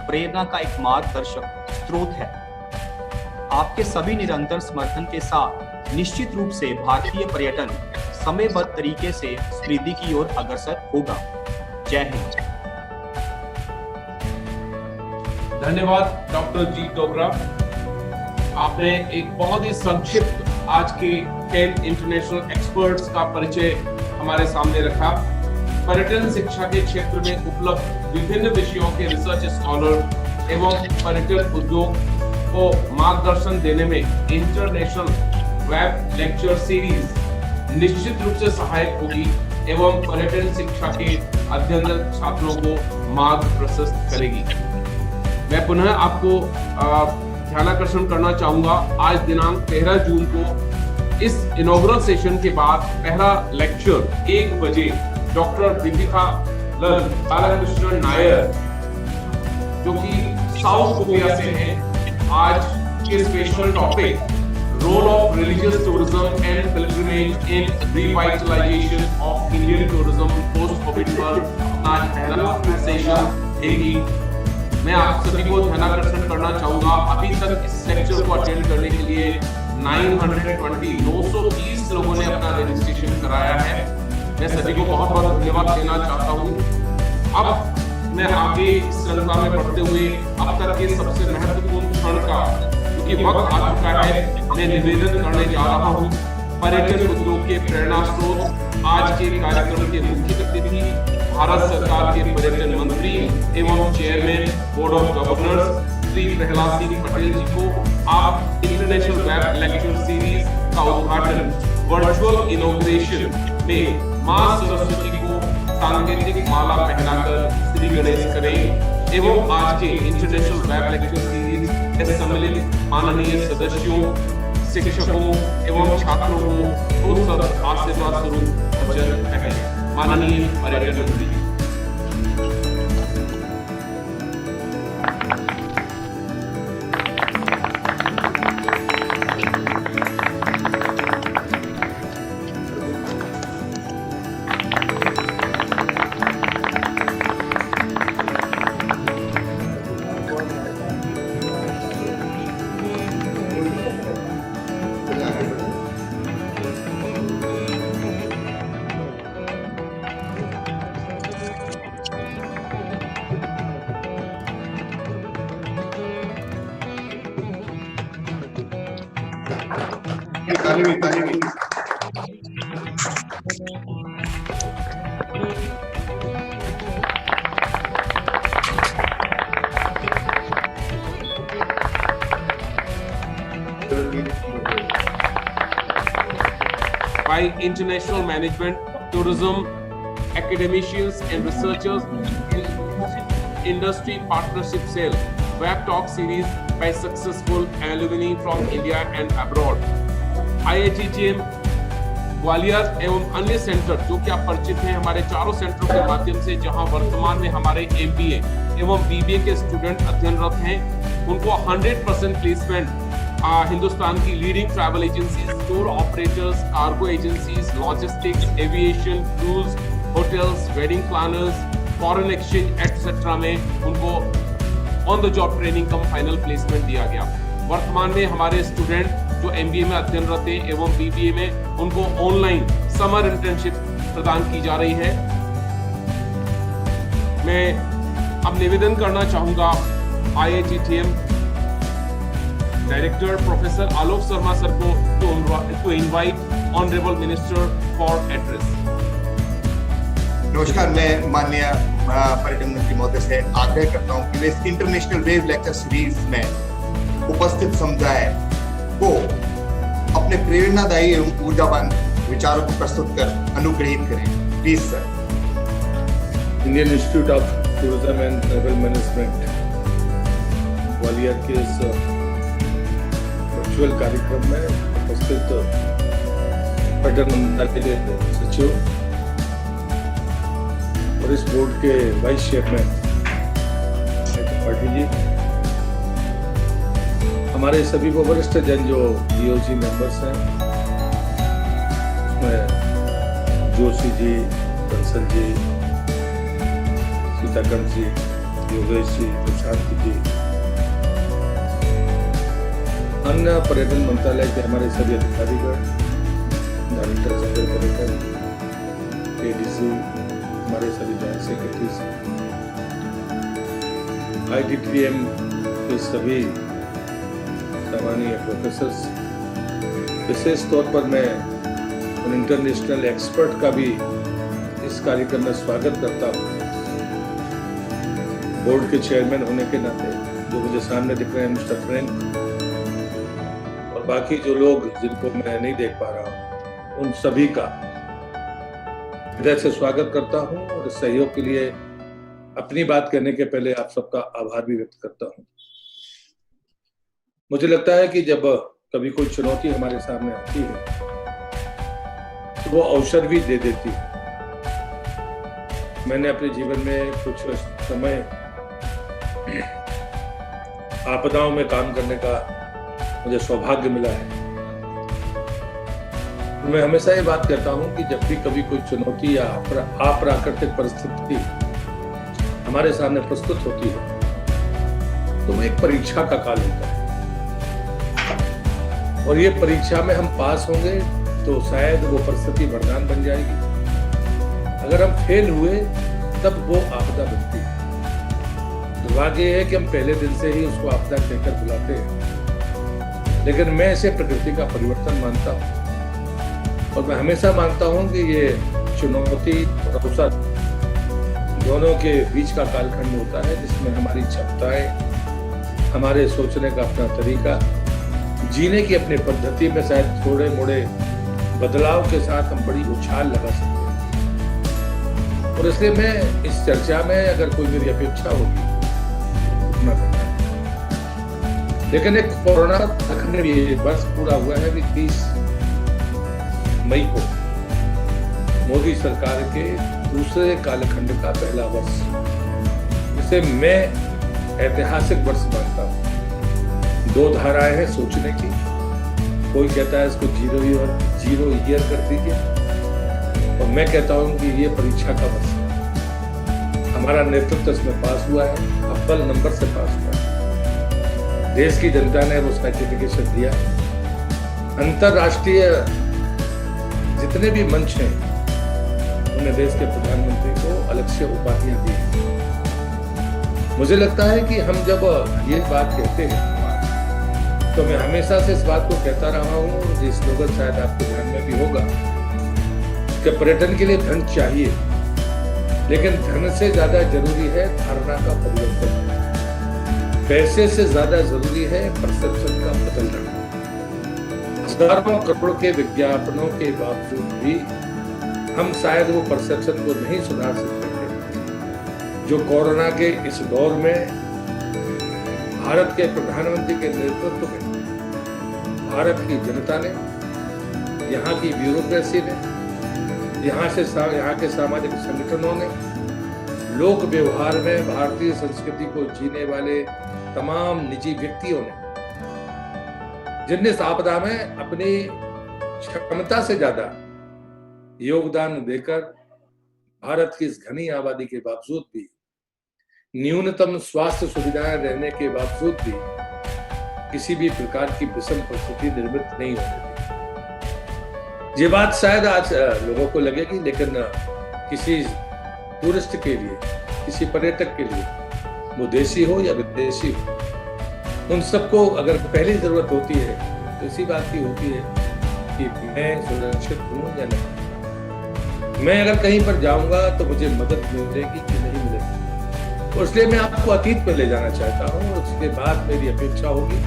प्रेरणा का एक मार्गदर्शक स्रोत है। आपके सभी निरंतर समर्थन के साथ निश्चित रूप से भारतीय पर्यटन समयबद्ध तरीके से समृद्धि की ओर अग्रसर होगा। जय हिंद। धन्यवाद डॉक्टर जी डोगरा। आपने एक बहुत ही संक्षिप्त आज के 10 इंटरनेशनल एक्सपर्ट्स का परिचय हमारे सामने रखा। पर्यटन शिक्षा के क्षेत्र में उपलब्ध विभिन्न विषयों के रिसर्च स्कॉलर एवं पर्यटन उद्योग को मार्गदर्शन देने में इंटरनेशनल वेब लेक्चर सीरीज निश्चित रूप से सहायक होगी एवं पर्यटन शिक्षा के अध्ययनरत छात्रों को मार्ग प्रशस्त करेगी। मैं पुनः आपको ध्यानाकर्षण करना चाहूंगा, आज दिनांक 13 जून को इस इनॉग्रल सेशन के बाद पहला लेक्चर 1 बजे डॉक्टर दीपिका बालकृष्णन नायर, जो कि साउथ कोरिया से हैं, आज के special topic role of religious tourism and pilgrimage in revitalisation of Indian tourism post covid पर अपना सेशन देगी। मैं आप सभी को ध्यानाकर्षण करना चाहूंगा, अभी तक इस लेक्चर को अटेंड करने के लिए 920 लोगों ने अपना रजिस्ट्रेशन कराया है। मैं सभी को बहुत बहुत धन्यवाद देना चाहता हूँ। अब मैं आगे इस श्रृंखला में बढ़ते हुए अब तक के सबसे महत्वपूर्ण क्षण का, क्योंकि वक्त आ चुका है, मैं निवेदन करने जा रहा हूँ। पर्यटन उद्योग के प्रेरणा स्रोत आज के कार्यक्रम के मुख्य अतिथि भारत सरकार के पर्यटन मंत्री एवं chairman board of governors Shri Prahlad Singh Patel ji को आप इंटरनेशनल वेब लेक्चर सीरीज का उद्घाटन वर्चुअल इनॉग्रेशन में मां सरस्वती को सांकेतिक माला पहनाकर श्री गणेश करें एवं आज के इंटरनेशनल वेब लेक्चर सीरीज में सम्मिलित माननीय सदस्यों, शिक्षकों एवं छात्रों को सब आशीर्वाद स्वरूप वचन कहें। माननीय पर्यटन मंत्री। ताली। by international management, tourism, academicians and researchers, industry partnership sale, web talk series by successful alumni from India and abroad. IITTM Gwalior एवं अन्य सेंटर जो कि आप परिचित हैं हमारे चारों सेंटरों के माध्यम से, जहां वर्तमान में हमारे MBA एवं BBA के स्टूडेंट अध्ययनरत हैं, उनको 100% प्लेसमेंट हिंदुस्तान की leading travel agencies, tour operators, cargo agencies, logistics, aviation, cruise, hotels, wedding planners, foreign exchange etcetera में उनको on the job training come final placement दिया गया। वर्तमान में हमारे स्टूडेंट जो MBA में अध्ययनरत हैं एवं BBA में, उनको ऑनलाइन समर इंटर्नशिप प्रदान की जा रही है। मैं अब निवेदन करना चाहूंगा IITTM director professor Alok Sharma sir को to invite honourable minister for address. नमस्कार, मैं माननीय पर्यटन मंत्री महोदय से आग्रह करता हूं कि वे इस इंटरनेशनल वेव लेक्चर सीरीज में उपस्थित समुदाय को अपने प्रेरणादायी एवं ऊर्जावान विचारों को प्रस्तुत कर अनुग्रहित करें। Please sir. Indian institute of tourism and travel management Gwalior के इस वर्चुअल कार्यक्रम में उपस्थित पर्यटन मंत्रालय के सचिव और इस बोर्ड के वाइस चेयरमैन पाटिल जी, हमारे सभी को वरिष्ठ जन जो DOG मेंबर्स हैं, उसमें जोशी जी, बंसल जी, सीताकांत जी, योगेश जी, प्रशांत जी, अन्य पर्यटन मंत्रालय के हमारे सभी अधिकारीगण, डायरेक्टर जनरल पर्यटन, ADC, हमारे सभी जॉइंट सेक्रेटरीज, IITTM के सभी सम्मानीय प्रोफेसर्स, विशेष तौर पर मैं उन इंटरनेशनल एक्सपर्ट का भी इस कार्यक्रम में स्वागत करता हूँ। बोर्ड के चेयरमैन होने के नाते जो मुझे सामने दिख रहे हैं, मिस्टर फ्रेंक, और बाकी जो लोग जिनको मैं नहीं देख पा रहा हूँ, उन सभी का हृदय से स्वागत करता हूँ और इस सहयोग के लिए अपनी बात कहने के पहले आप सबका आभार भी व्यक्त करता हूँ। मुझे लगता है कि जब कभी कोई चुनौती हमारे सामने आती है तो वो अवसर भी दे देती है। मैंने अपने जीवन में कुछ समय आपदाओं में काम करने का मुझे सौभाग्य मिला है। मैं हमेशा ये बात कहता हूं कि जब भी कभी कोई चुनौती या अप्राकृतिक परिस्थिति हमारे सामने प्रस्तुत होती है तो वो एक परीक्षा का काल होता है, और ये परीक्षा में हम पास होंगे तो शायद वो परिस्थिति वरदान बन जाएगी। अगर हम फेल हुए तब वो आपदा बनती है। दुर्भाग्य है कि हम पहले दिन से ही उसको आपदा कहकर बुलाते हैं, लेकिन मैं इसे प्रकृति का परिवर्तन मानता हूँ और मैं हमेशा मानता हूँ कि ये चुनौती और अवसर दोनों के बीच का कालखंड होता है, जिसमें हमारी क्षमताएं, हमारे सोचने का अपना तरीका, जीने की अपनी पद्धति में शायद थोड़े मोड़े बदलाव के साथ हम बड़ी उछाल लगा सकते हैं। और इसलिए मैं इस चर्चा में अगर कोई मेरी अपेक्षा होगी उतना करना है। लेकिन एक कोरोना कालखंड ये वर्ष पूरा हुआ है कि 30 मई को मोदी सरकार के दूसरे कालखंड का पहला वर्ष, जिसे मैं ऐतिहासिक वर्ष मानता हूँ। 2 धाराएं हैं सोचने की। कोई कहता है इसको 0 ईयर कर दीजिए, और मैं कहता हूं कि ये परीक्षा का वर्ष है। हमारा नेतृत्व इसमें पास हुआ है, अव्वल नंबर से पास हुआ है। देश की जनता ने वो सर्टिफिकेशन दिया। अंतरराष्ट्रीय जितने भी मंच हैं उन्हें देश के प्रधानमंत्री को अलग से उपाधियां दी। मुझे लगता है कि हम जब ये बात कहते हैं तो मैं हमेशा से इस बात को कहता रहा हूँ, ये स्लोगन शायद आपके ध्यान में भी होगा, कि पर्यटन के लिए धन चाहिए, लेकिन धन से ज्यादा जरूरी है धारणा का परिवर्तन। पैसे से ज्यादा जरूरी है परसेप्शन का बदलना। हजारों करोड़ के विज्ञापनों के बावजूद भी हम शायद वो परसेप्शन को नहीं सुधार सकते थे, जो कोरोना के इस दौर में भारत के प्रधानमंत्री के नेतृत्व में भारत की जनता ने, यहाँ की ब्यूरोक्रेसी ने, यहाँ के सामाजिक संगठनों ने, लोक व्यवहार में भारतीय संस्कृति को जीने वाले तमाम निजी व्यक्तियों ने, जिनने इस आपदा में अपनी क्षमता से ज्यादा योगदान देकर भारत की इस घनी आबादी के बावजूद भी, न्यूनतम स्वास्थ्य सुविधाएं रहने के बावजूद भी किसी भी प्रकार की विषम परिस्थिति निर्मित नहीं होती थी। ये बात शायद आज लोगों को लगेगी, लेकिन किसी टूरिस्ट के लिए, किसी पर्यटक के लिए, वो देशी हो या विदेशी हो, उन सबको अगर पहली जरूरत होती है तो इसी बात की होती है कि मैं सुरक्षित हूं या नहीं, मैं अगर कहीं पर जाऊंगा तो मुझे मदद मिलेगी कि नहीं मिलेगी। तो इसलिए मैं आपको अतीत पर ले जाना चाहता हूँ। उसके बाद मेरी अपेक्षा होगी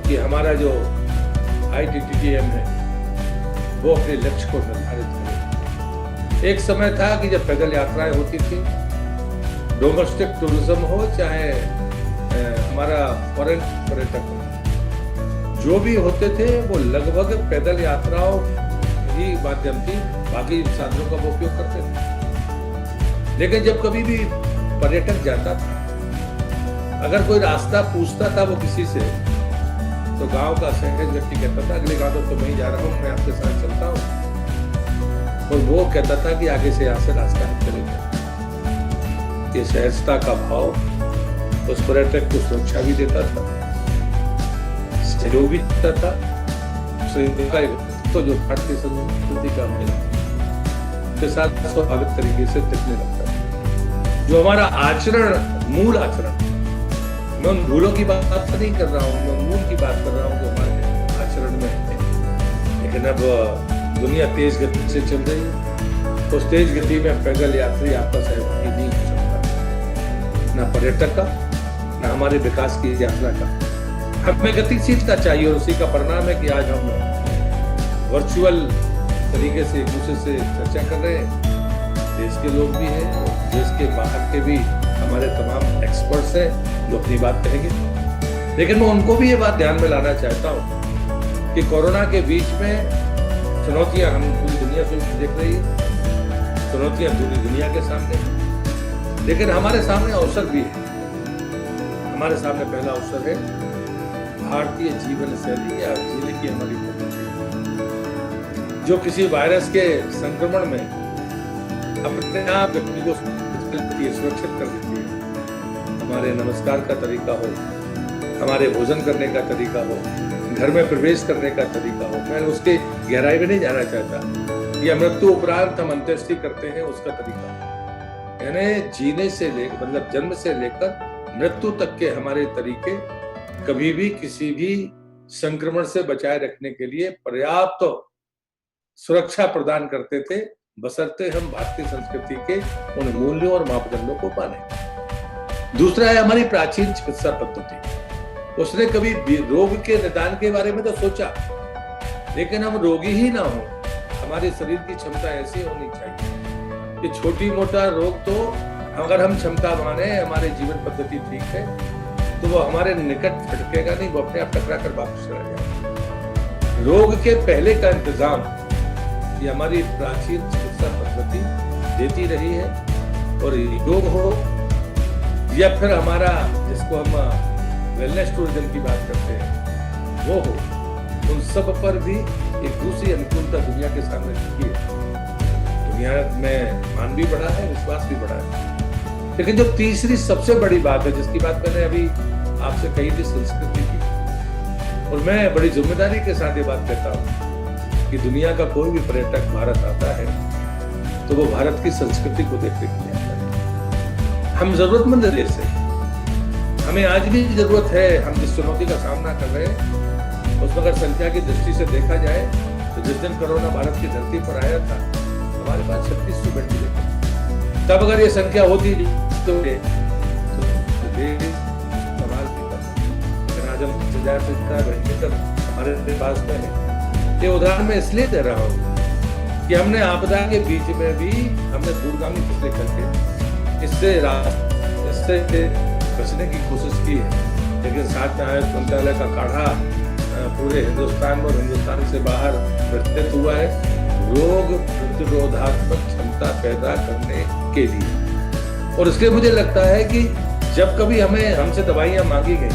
कि हमारा जो IITTM है वो अपने लक्ष्य को निर्धारित करे। एक समय था कि जब पैदल यात्राएं होती थी, डोमेस्टिक टूरिज्म हो चाहे हमारा फॉरेन पर्यटक हो, जो भी होते थे वो लगभग पैदल यात्राओं ही माध्यम थी, बाकी साधनों का वो उपयोग करते थे। लेकिन जब कभी भी पर्यटक जाता था, अगर कोई रास्ता पूछता था वो किसी से, तो गांव का सहज व्यक्ति कहता था अगले गांव तो मैं ही जा रहा हूँ, मैं आपके साथ चलता हूँ, और वो कहता था कि आगे से यहाँ से रास्ता है, चलेंगे। ये सहजता का भाव उस पर्यटक को सुरक्षा भी देता था, सहयोग भी देता था, तो जो भारतीय संस्कृति का के साथ स्वाभाविक तरीके से टिकने लगता है। जो हमारा आचरण, मूल आचरण, मैं उन भूलों की बात नहीं कर रहा हूँ, मैं मूल की बात कर रहा हूँ जो हमारे आचरण में है। लेकिन अब दुनिया तेज गति से चल रही है, उस तेज गति में पैदल यात्री आपका सहभागी नहीं हो सकता, ना पर्यटक का, ना हमारे विकास की यात्रा का। हमें गतिशीलता चाहिए, और उसी का परिणाम है कि आज हम वर्चुअल तरीके से एक दूसरे से चर्चा कर रहे हैं। देश के लोग भी हैं, देश के बाहर के भी हमारे तमाम एक्सपर्ट्स हैं जो अपनी बात कहेंगे। लेकिन मैं उनको भी ये बात ध्यान में लाना चाहता हूँ कि कोरोना के बीच में चुनौतियां हम पूरी दुनिया से देख रही है, चुनौतियां पूरी दुनिया के सामने, लेकिन हमारे सामने अवसर भी है। हमारे सामने पहला अवसर है भारतीय जीवन शैली या जीने की हमारी पद्धति, जो किसी वायरस के संक्रमण में अपने आप व्यक्ति को सुरक्षित कर देती है। हमारे नमस्कार का तरीका हो, हमारे भोजन करने का तरीका हो, घर में प्रवेश करने का तरीका हो, मैं उसके गहराई में नहीं जाना चाहता, या मृत्यु उपरांत हम अंत्येष्टि करते हैं उसका तरीका, यानी जीने से लेकर, मतलब जन्म से लेकर मृत्यु तक के हमारे तरीके कभी भी किसी भी संक्रमण से बचाए रखने के लिए पर्याप्त सुरक्षा प्रदान करते थे, बशर्ते हम भारतीय संस्कृति के उन मूल्यों और मापदंडों को माने। दूसरा है हमारी प्राचीन चिकित्सा पद्धति। उसने कभी रोग के निदान के बारे में तो सोचा, लेकिन हम रोगी ही ना हो, हमारे शरीर की क्षमता ऐसी होनी चाहिए कि छोटी मोटा रोग तो अगर हम क्षमता माने, हमारे जीवन पद्धति ठीक है, तो वो हमारे निकट फटकेगा नहीं, वो अपने आप टकरा कर वापस चला जाएगा। रोग के पहले का इंतजाम ये हमारी प्राचीन चिकित्सा पद्धति देती रही है, और योग हो या फिर हमारा जिसको हम वेलनेस टूरिज्म की बात करते हैं वो हो, उन सब पर भी एक दूसरी अनुकूलता दुनिया के सामने रखी है। दुनिया में मान भी बढ़ा है, विश्वास भी बढ़ा है। लेकिन जो तीसरी सबसे बड़ी बात है, जिसकी बात मैंने अभी आपसे कही थी, संस्कृति की, और मैं बड़ी जिम्मेदारी के साथ ये बात कहता हूँ कि दुनिया का कोई भी पर्यटक भारत आता है तो वो भारत की संस्कृति को देखने के लिए आता है। हम जरूरतमंद देश है, हमें आज भी जरूरत है, हम जिस चुनौती का सामना कर रहे हैं उसमें अगर संख्या की दृष्टि से देखा जाए तो जिस दिन कोरोना भारत की धरती पर आया था हमारे पास 3600 वेंटिलेटर, तब अगर ये संख्या होती तो सवाल भी था, लेकिन आज हम 1000 से ज्यादा वेंटिलेटर हमारे पास में है। ये उदाहरण मैं इसलिए दे रहा हूँ कि हमने आपदा के बीच में भी हमने दूरगामी फैसले करके इससे बचने की कोशिश की है, लेकिन साथ में आयुष मंत्रालय का काढ़ा पूरे हिंदुस्तान और हिंदुस्तान से बाहर विस्तृत हुआ है रोग प्रतिरोधात्मक क्षमता पैदा करने के लिए। और इसलिए मुझे लगता है कि जब कभी हमसे दवाइयाँ मांगी गई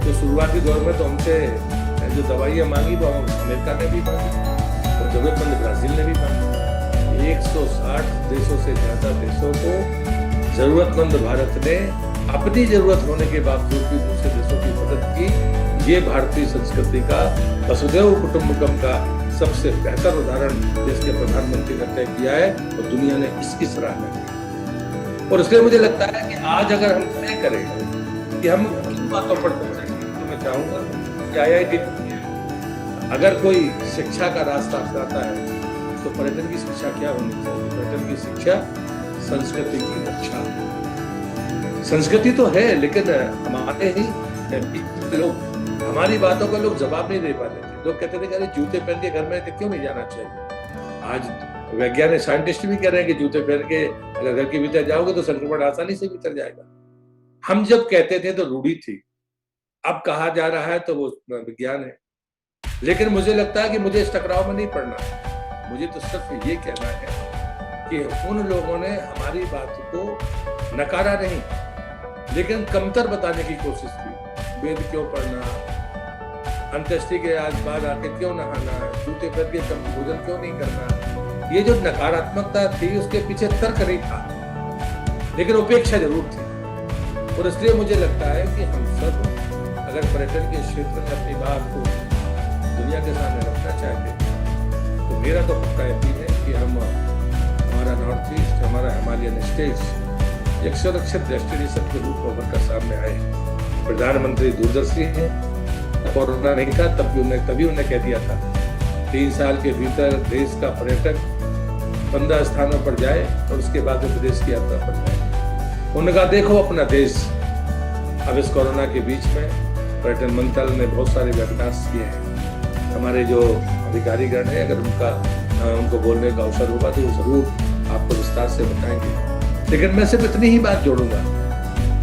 तो शुरुआती दौर में तो हमसे जो दवाइयाँ मांगी वो अमेरिका ने भी मांगी और जरूरतमंद ब्राजील ने भी मांगी। 160 देशों से ज्यादा देशों को जरूरतमंद भारत ने अपनी जरूरत होने के बावजूद भी दूसरे देशों की मदद की। ये भारतीय संस्कृति का वसुधैव कुटुंबकम का सबसे बेहतर उदाहरण देश के प्रधानमंत्री ने तय किया है और दुनिया ने इसकी सराहना की। और इसलिए मुझे लगता है कि आज अगर हम तय करें कि हम किन बातों पर पहुंचेंगे तो मैं चाहूंगा कि IIT अगर कोई शिक्षा का रास्ता अपनाता है तो पर्यटन की शिक्षा क्या होनी चाहिए? पर्यटन की शिक्षा संस्कृति की रक्षा। संस्कृति तो है लेकिन हमारे ही लोग हमारी बातों का लोग जवाब नहीं दे पाते थे। लोग कहते थे कि अरे जूते पहन के घर में क्यों नहीं जाना चाहिए। आज वैज्ञानिक साइंटिस्ट भी कह रहे हैं कि जूते पहन के अगर घर के भीतर जाओगे तो संक्रमण आसानी से भीतर जाएगा। हम जब कहते थे तो रूढ़ी थी, अब कहा जा रहा है तो वो विज्ञान है। लेकिन मुझे लगता है कि मुझे इस टकराव में नहीं पड़ना, मुझे तो सिर्फ ये कहना है कि उन लोगों ने हमारी बात को नकारा नहीं लेकिन कमतर बताने की कोशिश की। वेद क्यों पढ़ना, अंत्येष्टि के आज बाद आके क्यों नहाना, जूते पहन के कम भोजन क्यों नहीं करना, ये जो नकारात्मकता थी उसके पीछे तर्क नहीं था लेकिन उपेक्षा जरूर थी। और इसलिए मुझे लगता है कि हम सब अगर पर्यटन के क्षेत्र में अपनी बात को दुनिया के सामने रखना चाहते तो मेरा तो पक्का यकीन है कि हमारा नॉर्थ ईस्ट, हमारा हिमालयन स्टेट्स एक सुरक्षित डेस्टिनेशन के रूप में उभर कर सामने आए। प्रधानमंत्री दूरदर्शी हैं, कोरोना नहीं था तभी उन्हें कह दिया था 3 साल के भीतर देश का पर्यटक 15 स्थानों पर जाए और उसके बाद वो विदेश की यात्रा पर जाए। उन्होंने कहा देखो अपना देश। अब इस कोरोना के बीच में पर्यटन मंत्रालय ने बहुत सारे वेबिनार्स किए हैं। हमारे जो अधिकारीगण हैं अगर उनको बोलने का अवसर होगा तो वो जरूर आपको विस्तार से बताएंगे। लेकिन मैं सिर्फ इतनी ही बात जोड़ूंगा,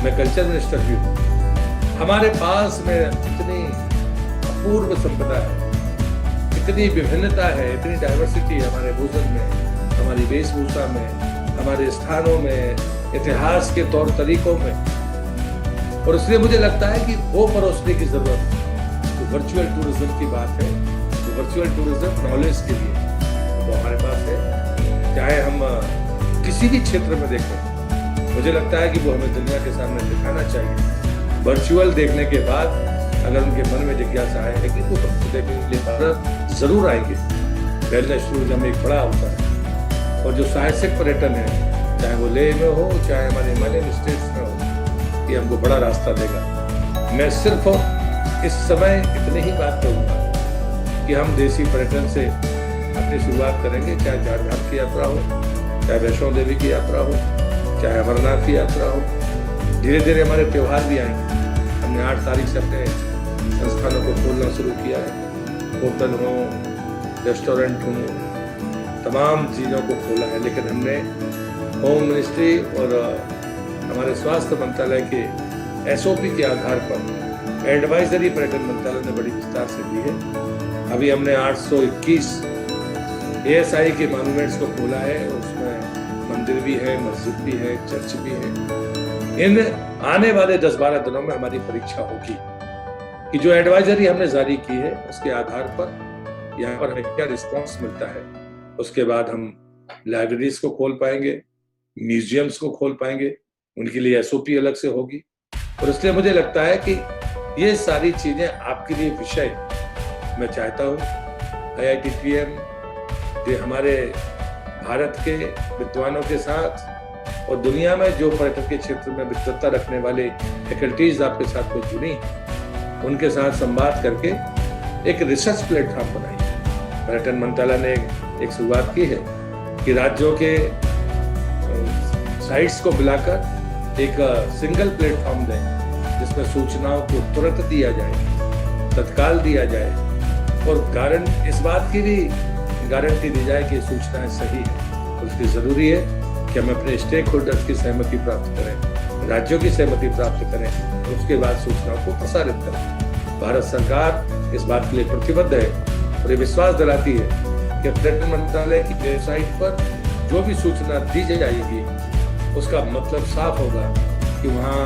मैं कल्चर मिनिस्टर भी हूँ। हमारे पास में इतनी अपूर्व संपदा है, इतनी विभिन्नता है, इतनी डाइवर्सिटी है हमारे भोजन में, हमारी वेशभूषा में, हमारे स्थानों में, इतिहास के तौर तरीकों में। और इसलिए मुझे लगता है कि वो परोसने की जरूरत है। तो वर्चुअल टूरिज्म की बात है, तो वर्चुअल टूरिज्म नॉलेज के लिए वो हमारे पास है। चाहे हम किसी भी क्षेत्र में देखें, मुझे लगता है कि वो हमें दुनिया के सामने दिखाना चाहिए। वर्चुअल देखने के बाद अगर उनके मन में जिज्ञासा आएगी तो देखने के लिए भारत जरूर आएंगे। वेलनेस टूरिज्म एक बड़ा होता है और जो साहसिक पर्यटन है, चाहे वो लेह में हो चाहे हमारे हिमालयन स्टेट्स में हो, ये हमको बड़ा रास्ता देगा। मैं सिर्फ इस समय इतनी ही बात करूँगा कि हम देसी पर्यटन से अपनी शुरुआत करेंगे, चाहे चारधाम की यात्रा हो, चाहे वैष्णो देवी की यात्रा हो, चाहे अमरनाथ की यात्रा हो। धीरे धीरे हमारे त्यौहार भी आएंगे। हमने 8 तारीख से अपने संस्थानों को खोलना शुरू किया है। होटल हो, रेस्टोरेंट हो, तमाम चीज़ों को खोला है। लेकिन हमने होम मिनिस्ट्री और हमारे स्वास्थ्य मंत्रालय के SOP के आधार पर एडवाइजरी पर्यटन मंत्रालय ने बड़ी विस्तार से दी है। अभी हमने 821 ASI के मॉन्यूमेंट्स को खोला है और उसमें मंदिर भी है, मस्जिद भी है, चर्च भी है। इन आने वाले 10-12 दिनों में हमारी परीक्षा होगी कि जो एडवाइजरी हमने जारी की है उसके आधार पर यहाँ पर हमें क्या रिस्पॉन्स मिलता है। उसके बाद हम लाइब्रेरीज को खोल पाएंगे, म्यूजियम्स को खोल पाएंगे, उनके लिए SOP अलग से होगी। और इसलिए मुझे लगता है कि ये सारी चीजें आपके लिए विषय मैं चाहता हूँ IIT TM ये हमारे भारत के विद्वानों के साथ और दुनिया में जो पर्यटन के क्षेत्र में विद्वत्ता रखने वाले फैकल्टीज आपके साथ में जुड़ी हैं, उनके साथ संवाद करके एक रिसर्च प्लेटफॉर्म बनाई। पर्यटन मंत्रालय ने एक शुरुआत की है कि राज्यों के साइट्स को मिलाकर एक सिंगल प्लेटफॉर्म दें जिसमें सूचनाओं को तुरंत दिया जाए, तत्काल दिया जाए, और इस बात की भी गारंटी दी जाए कि सूचनाएं सही है। उसकी जरूरी है कि हम अपने स्टेक होल्डर्स की सहमति प्राप्त करें, राज्यों की सहमति प्राप्त करें, और उसके बाद सूचनाओं को प्रसारित करें। भारत सरकार इस बात के लिए प्रतिबद्ध है और ये विश्वास दिलाती है कि पर्यटन मंत्रालय की वेबसाइट पर जो भी सूचना दी जाएगी उसका मतलब साफ होगा कि वहाँ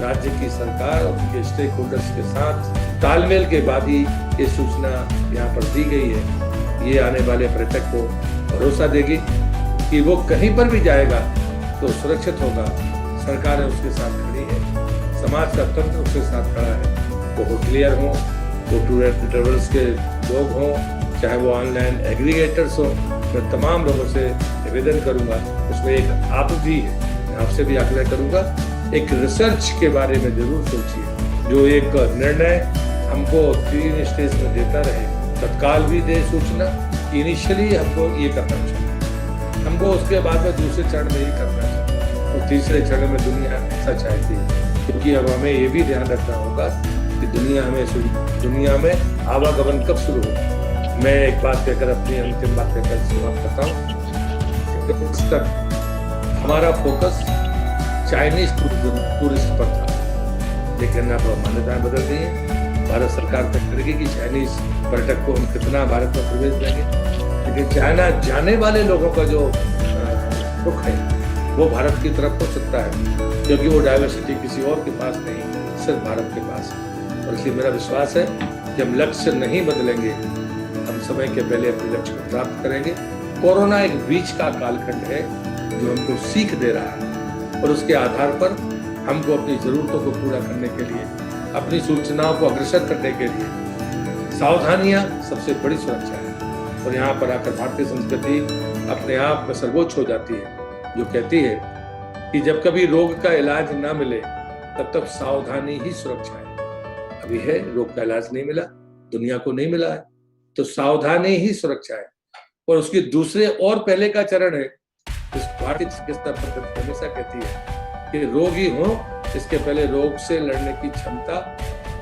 राज्य की सरकार और उनके स्टेक होल्डर्स के साथ तालमेल के बाद ही ये सूचना यहाँ पर दी गई है। ये आने वाले पर्यटक को भरोसा देगी कि वो कहीं पर भी जाएगा तो सुरक्षित होगा। सरकार उसके साथ खड़ी है, समाज का तंत्र उसके साथ खड़ा है। वो होटलियर हों, वो टूर एंड ट्रेवल्स के लोग हों, चाहे वो ऑनलाइन एग्रीगेटर्स हों, मैं तमाम लोगों से निवेदन करूंगा, उसमें एक आप भी है, मैं आपसे भी आग्रह करूंगा, एक रिसर्च के बारे में जरूर सोचिए, जो एक निर्णय हमको 3 स्टेज में देता रहे, तत्काल भी दे सूचना। इनिशियली हमको ये करना चाहिए, हमको उसके बाद में दूसरे चरण में ये करना चाहिए, और तीसरे चरण में दुनिया ऐसा चाहती है, क्योंकि अब हमें ये भी ध्यान रखना होगा कि दुनिया में आवागमन कब शुरू होगा। मैं एक बात कहकर अपनी अंतिम बात कहकर समाप्त करता हूँ। इस तक हमारा फोकस चाइनीज टूरिस्ट पर था, लेकिन अब मान्यताएं बदल रही हैं। भारत सरकार तय करेगी कि चाइनीज पर्यटक को हम कितना भारत में प्रवेश देंगे, लेकिन चाइना जाने वाले लोगों का जो रुख है वो भारत की तरफ हो सकता है, क्योंकि वो डाइवर्सिटी किसी और के पास नहीं, सिर्फ भारत के पास है। और इसलिए मेरा विश्वास है कि हम लक्ष्य नहीं बदलेंगे, हम समय के पहले अपने लक्ष्य को प्राप्त करेंगे। कोरोना एक बीच का कालखंड है जो हमको सीख दे रहा है, और उसके आधार पर हमको अपनी जरूरतों को पूरा करने के लिए, अपनी सूचनाओं को अग्रसर करने के लिए सावधानियां सबसे बड़ी सुरक्षा है। और यहाँ पर आकर भारतीय संस्कृति अपने आप में सर्वोच्च हो जाती है, जो कहती है कि जब कभी रोग का इलाज ना मिले तब तक सावधानी ही सुरक्षा है। अभी है, रोग का इलाज नहीं मिला, दुनिया को नहीं मिला है, तो सावधानी ही सुरक्षा है। और उसके दूसरे और पहले का चरण है, इस भारतीय चिकित्सा पद्धति हमेशा कहती है कि रोग ही हो, इसके पहले रोग से लड़ने की क्षमता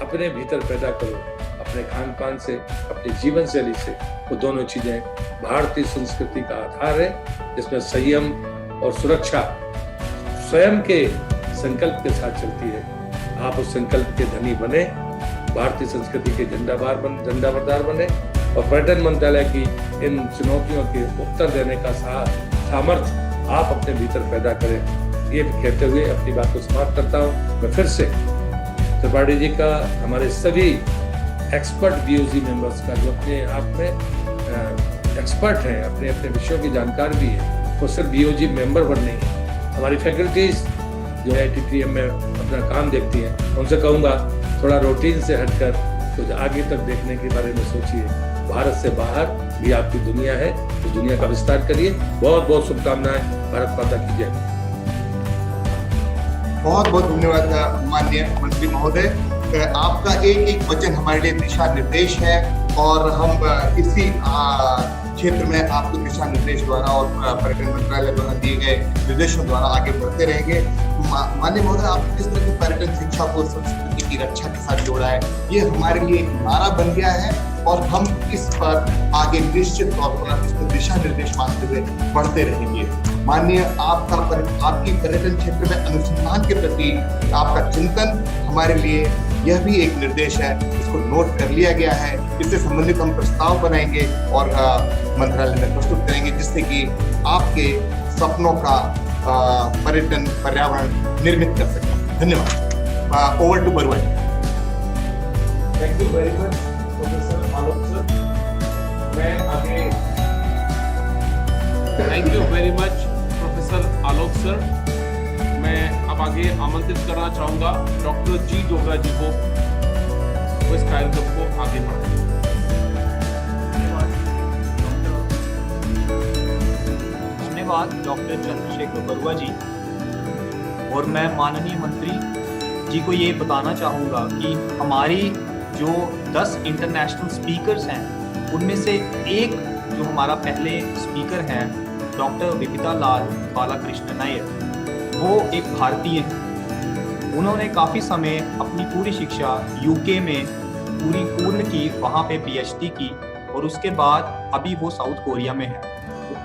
अपने भीतर पैदा करो, अपने खान पान से, अपनी जीवन शैली से। वो दोनों चीजें भारतीय संस्कृति का आधार है, जिसमें संयम और सुरक्षा स्वयं के संकल्प के साथ चलती है। आप उस संकल्प के धनी बने, भारतीय संस्कृति के झंडाबरदार बने, और पर्यटन मंत्रालय की इन चुनौतियों के उत्तर देने का सामर्थ्य आप अपने भीतर पैदा करें। ये कहते हुए अपनी बात को समाप्त करता हूँ। मैं फिर से त्रिपाठी जी का, हमारे सभी एक्सपर्ट बीओजी मेंबर्स का, जो अपने आप में एक्सपर्ट हैं, अपने अपने विषयों की जानकार भी है, वो सिर्फ बीओजी मेंबर बन नहीं है, हमारी फैकल्टीज जो IITTM में अपना काम देखती हैं, उनसे कहूँगा थोड़ा रूटीन से हटकर कुछ आगे तक देखने के बारे में सोचिए। भारत से बाहर भी आपकी दुनिया है, तो दुनिया का विस्तार करिए। बहुत बहुत शुभकामनाएं। भारत माता की जय। बहुत बहुत धन्यवाद माननीय मंत्री महोदय। आपका एक एक वचन हमारे लिए दिशा निर्देश है, और हम इसी क्षेत्र में आपको दिशा निर्देश द्वारा और पर्यटन मंत्रालय द्वारा दिए गए निर्देशों द्वारा आगे बढ़ते रहेंगे। माननीय महोदय, आपने जिस तरह की पर्यटन शिक्षा को संस्कृति की रक्षा के साथ जोड़ा है, ये हमारे लिए एक नारा बन गया है, और हम इस पर आगे निश्चित तौर पर इसको दिशा निर्देश मानते हुए बढ़ते रहेंगे। माननीय आपकी पर्यटन क्षेत्र में अनुसंधान के प्रति आपका चिंतन हमारे लिए यह भी एक निर्देश है, इसको नोट कर लिया गया है। इससे संबंधित हम प्रस्ताव बनाएंगे और मंत्रालय में प्रस्तुत करेंगे, जिससे कि आपके सपनों का पर्यटन पर्यावरण निर्मित कर सकें। धन्यवाद। Over to Barua ji. Thank you very much professor Alok sir. मैं आगे thank you very much professor Alok sir. मैं अब आगे आमंत्रित करना चाहूंगा डॉक्टर जी डोगरा जी को, इस कार्यक्रम को आगे बढ़ाएं। धन्यवाद डॉक्टर चंद्रशेखर बरुआ जी। और मैं माननीय मंत्री जी को ये बताना चाहूँगा कि हमारी जो 10 इंटरनेशनल स्पीकर्स हैं उनमें से एक जो हमारा पहले स्पीकर हैं डॉक्टर विपिता लाल बालाकृष्ण नायर, वो एक भारतीय हैं। उन्होंने काफ़ी समय अपनी पूरी शिक्षा यूके में पूर्ण की, वहाँ पे पीएचडी की और उसके बाद अभी वो साउथ कोरिया में है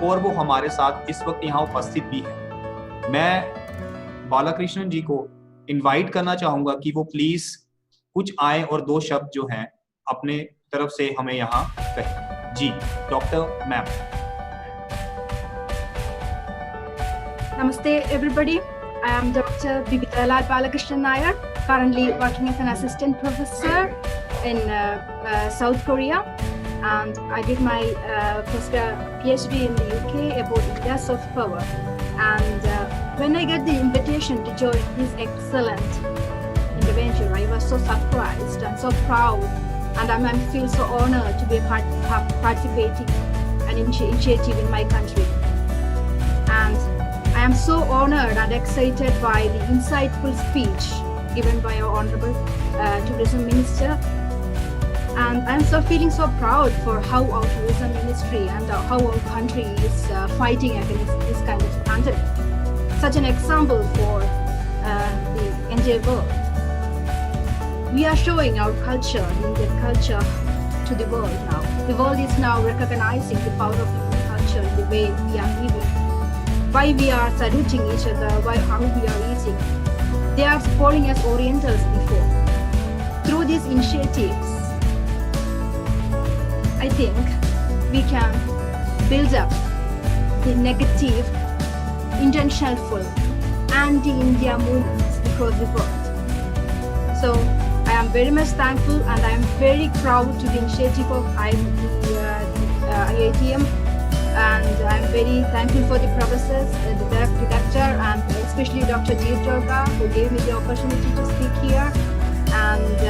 और वो हमारे साथ इस वक्त यहाँ उपस्थित भी है। मैं बालाकृष्णन जी को इनवाइट करना चाहूँगा कि वो प्लीज़ कुछ आए और 2 शब्द जो हैं अपने तरफ से हमें यहाँ कहें। जी doctor ma'am. Namaste, everybody. I am Dr. Vipita Lal Balakrishnan Nair, currently working as an assistant professor in South Korea, and I did my PhD in the UK about India soft power. And when I got the invitation to join this excellent intervention, I was so surprised and so proud, and I feel so honored to be participating an initiative in my country. And I am so honored and excited by the insightful speech given by our Honorable Tourism Minister. And I'm so feeling so proud for how our tourism ministry and how our country is fighting against this kind of pandemic. Such an example for the entire world. We are showing our culture, the Indian culture, to the world now. The world is now recognizing the power of Indian culture in the way we are living. Why we are saluting each other, how we are eating. They are calling us Orientals before. Through these initiatives, I think we can build up the negative, intentional, anti-India movements across the world. So I am very much thankful and I am very proud to the initiative of IITM. And I'm very thankful for the professors, the director, and especially Dr. Jeet Durga, who gave me the opportunity to speak here. And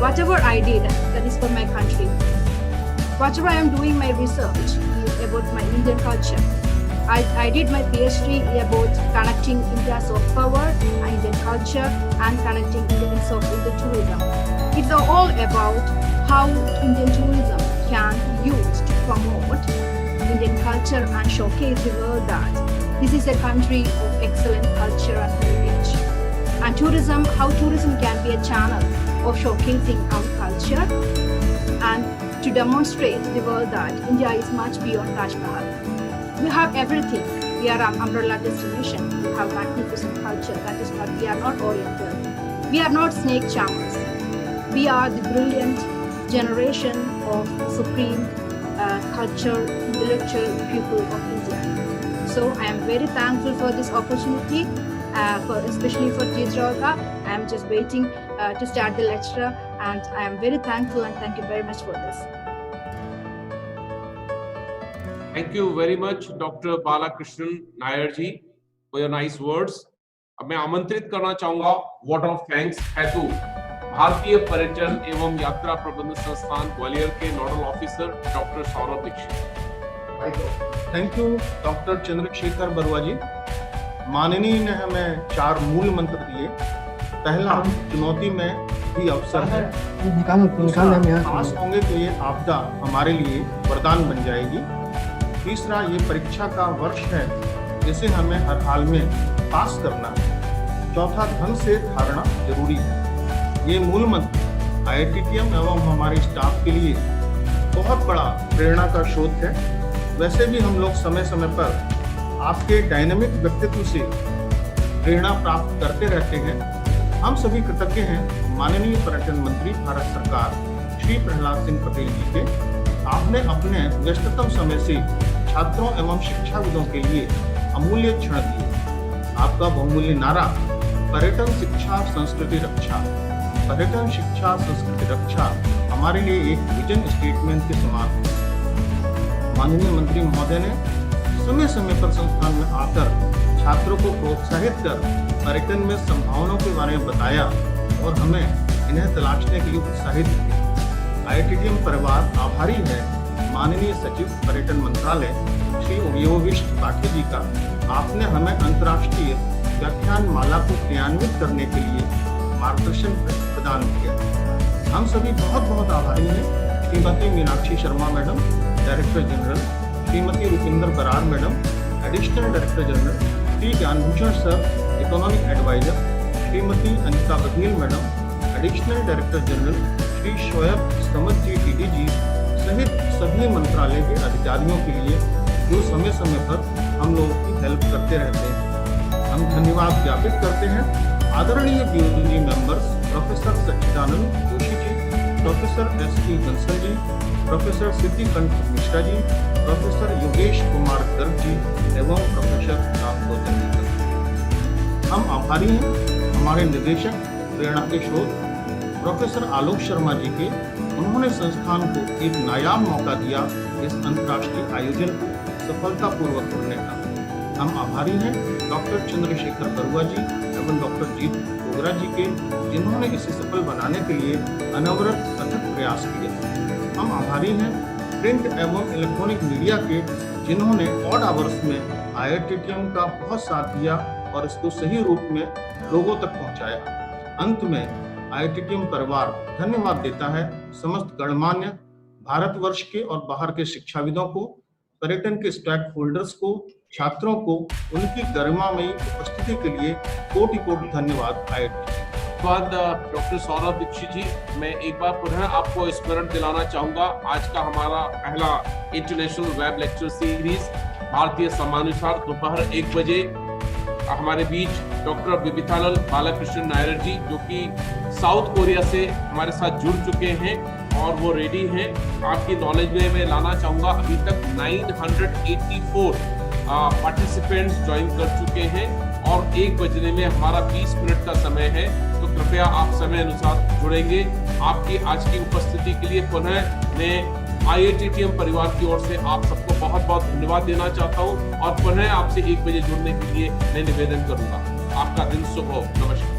whatever I did, that is for my country. Whatever I am doing my research is about my Indian culture. I did my PhD about connecting India's soft power, Indian culture, and connecting Indian tourism. It's all about how Indian tourism can be used to promote Indian culture and showcase the world that this is a country of excellent culture and heritage. And tourism, how tourism can be a channel of showcasing our culture and to demonstrate to the world that India is much beyond Taj Mahal. We have everything. We are an umbrella destination. We have magnificent culture. That is what we are not Oriental. We are not snake charmers. We are the brilliant generation of supreme culture, intellectual people of India. So I am very thankful for this opportunity, especially for Jeet Durga. I am just waiting to start the lecture, and I am very thankful and thank you very much for this. Thank you very much, Dr. Balakrishnan Nair ji, for your nice words. अब मैं आमंत्रित करना चाहूंगा vote of thanks हेतु भारतीय पर्यटन एवं यात्रा प्रबंधन संस्थान ग्वालियर के nodal officer doctor Saurabh Dixit. Thank you doctor Chandrashekhar Barua ji. माननीय ने हमें 4 मूल मंत्र दिए। पहला, चुनौती में भी अवसर है। पास होंगे तो ये आपदा हमारे लिए वरदान बन जाएगी। तीसरा, ये परीक्षा का वर्ष है जिसे हमें हर हाल में पास करना है। चौथा, धन से धारणा जरूरी है। ये मूल मंत्र IITTM एवं हमारे स्टाफ के लिए बहुत बड़ा प्रेरणा का स्रोत है। वैसे भी हम लोग समय समय पर आपके डायनामिक व्यक्तित्व से प्रेरणा प्राप्त करते रहते हैं। हम सभी कृतज्ञ हैं माननीय पर्यटन मंत्री भारत सरकार श्री प्रहलाद सिंह पटेल जी के। आपने अपने व्यस्ततम समय से छात्रों एवं शिक्षाविदों के लिए अमूल्य क्षण दिए। आपका बहुमूल्य नारा पर्यटन शिक्षा संस्कृति रक्षा, पर्यटन शिक्षा संस्कृति रक्षा हमारे लिए एक विजन स्टेटमेंट के समान है। माननीय मंत्री महोदय ने समय समय पर संस्थान में आकर छात्रों को प्रोत्साहित कर पर्यटन में संभावनाओं के बारे में बताया और हमें इन्हें तलाशने के लिए उत्साहित किया। IITTM परिवार आभारी है माननीय सचिव पर्यटन मंत्रालय श्री योगेश त्रिपाठी जी का। आपने हमें अंतर्राष्ट्रीय व्याख्यान माला को क्रियान्वित करने के लिए मार्गदर्शन प्रदान किया। हम सभी बहुत बहुत आभारी हैं Shrimati Meenakshi Sharma madam, director general, Shrimati Rupinder Brar madam, additional director general, Shri Gyanbhushan sir, economic adviser, Shrimati Anita Baghel madam, additional director general, Shri Shoaib Samad ji DDG सहित सभी मंत्रालय के अधिकारियों के लिए जो समय समय पर हम लोगों की हेल्प करते रहते हैं। हम धन्यवाद ज्ञापित करते हैं आदरणीय बीओजी मेंबर्स प्रोफेसर सच्चिदानंद जोशी जी, professor ST. Bansal ji, professor सिद्धिकंठ Mishra ji, professor Yogesh Kumar Garg जी एवं प्रोफेसर रामगोपाल जी। हम आभारी हैं हमारे निदेशक प्रेरणा के शोध प्रोफेसर आलोक शर्मा जी के, उन्होंने संस्थान को एक नायाब मौका दिया इस अंतर्राष्ट्रीय आयोजन को सफलतापूर्वक करने का। हम आभारी हैं डॉक्टर चंद्रशेखर बरुआ जी एवं डॉक्टर जीत डोगरा जी के, जिन्होंने इसे सफल बनाने के लिए अनवरत अथक प्रयास किए। हम आभारी हैं प्रिंट एवं इलेक्ट्रॉनिक मीडिया के, जिन्होंने ऑड आवर्स में IITTM का बहुत साथ दिया और इसको सही रूप में लोगों तक पहुंचाया। अंत में IITTM परिवार धन्यवाद देता है समस्त गणमान्य भारतवर्ष के और बाहर के शिक्षाविदों को, पर्यटन के स्टेक होल्डर्स को, छात्रों को उनकी गरिमामयी उपस्थिति के लिए कोटि कोटि धन्यवाद। डॉक्टर सौरभ दीक्षित जी, मैं एक बार पुनः आपको स्मरण दिलाना चाहूंगा, आज का हमारा पहला इंटरनेशनल वेब लेक्चर सीरीज भारतीय समयानुसार दोपहर 1 बजे हमारे बीच डॉक्टर बिबिथानल बालाकृष्णन नायर जी, जो कि साउथ कोरिया से हमारे साथ जुड़ चुके हैं और वो रेडी हैं आपकी नॉलेज में मैं लाना चाहूँगा। अभी तक 984 पार्टिसिपेंट्स ज्वाइन कर चुके हैं और 1 बजने में हमारा 20 मिनट का समय है, तो कृपया आप समय अनुसार जुड़ेंगे। आपकी आज की उपस्थिति के लिए पुनः मैं IITTM परिवार की ओर से आप सबको बहुत बहुत धन्यवाद देना चाहता हूं और पुनः आपसे 1 बजे जुड़ने के लिए मैं निवेदन करूंगा। आपका दिन शुभ हो। नमस्कार।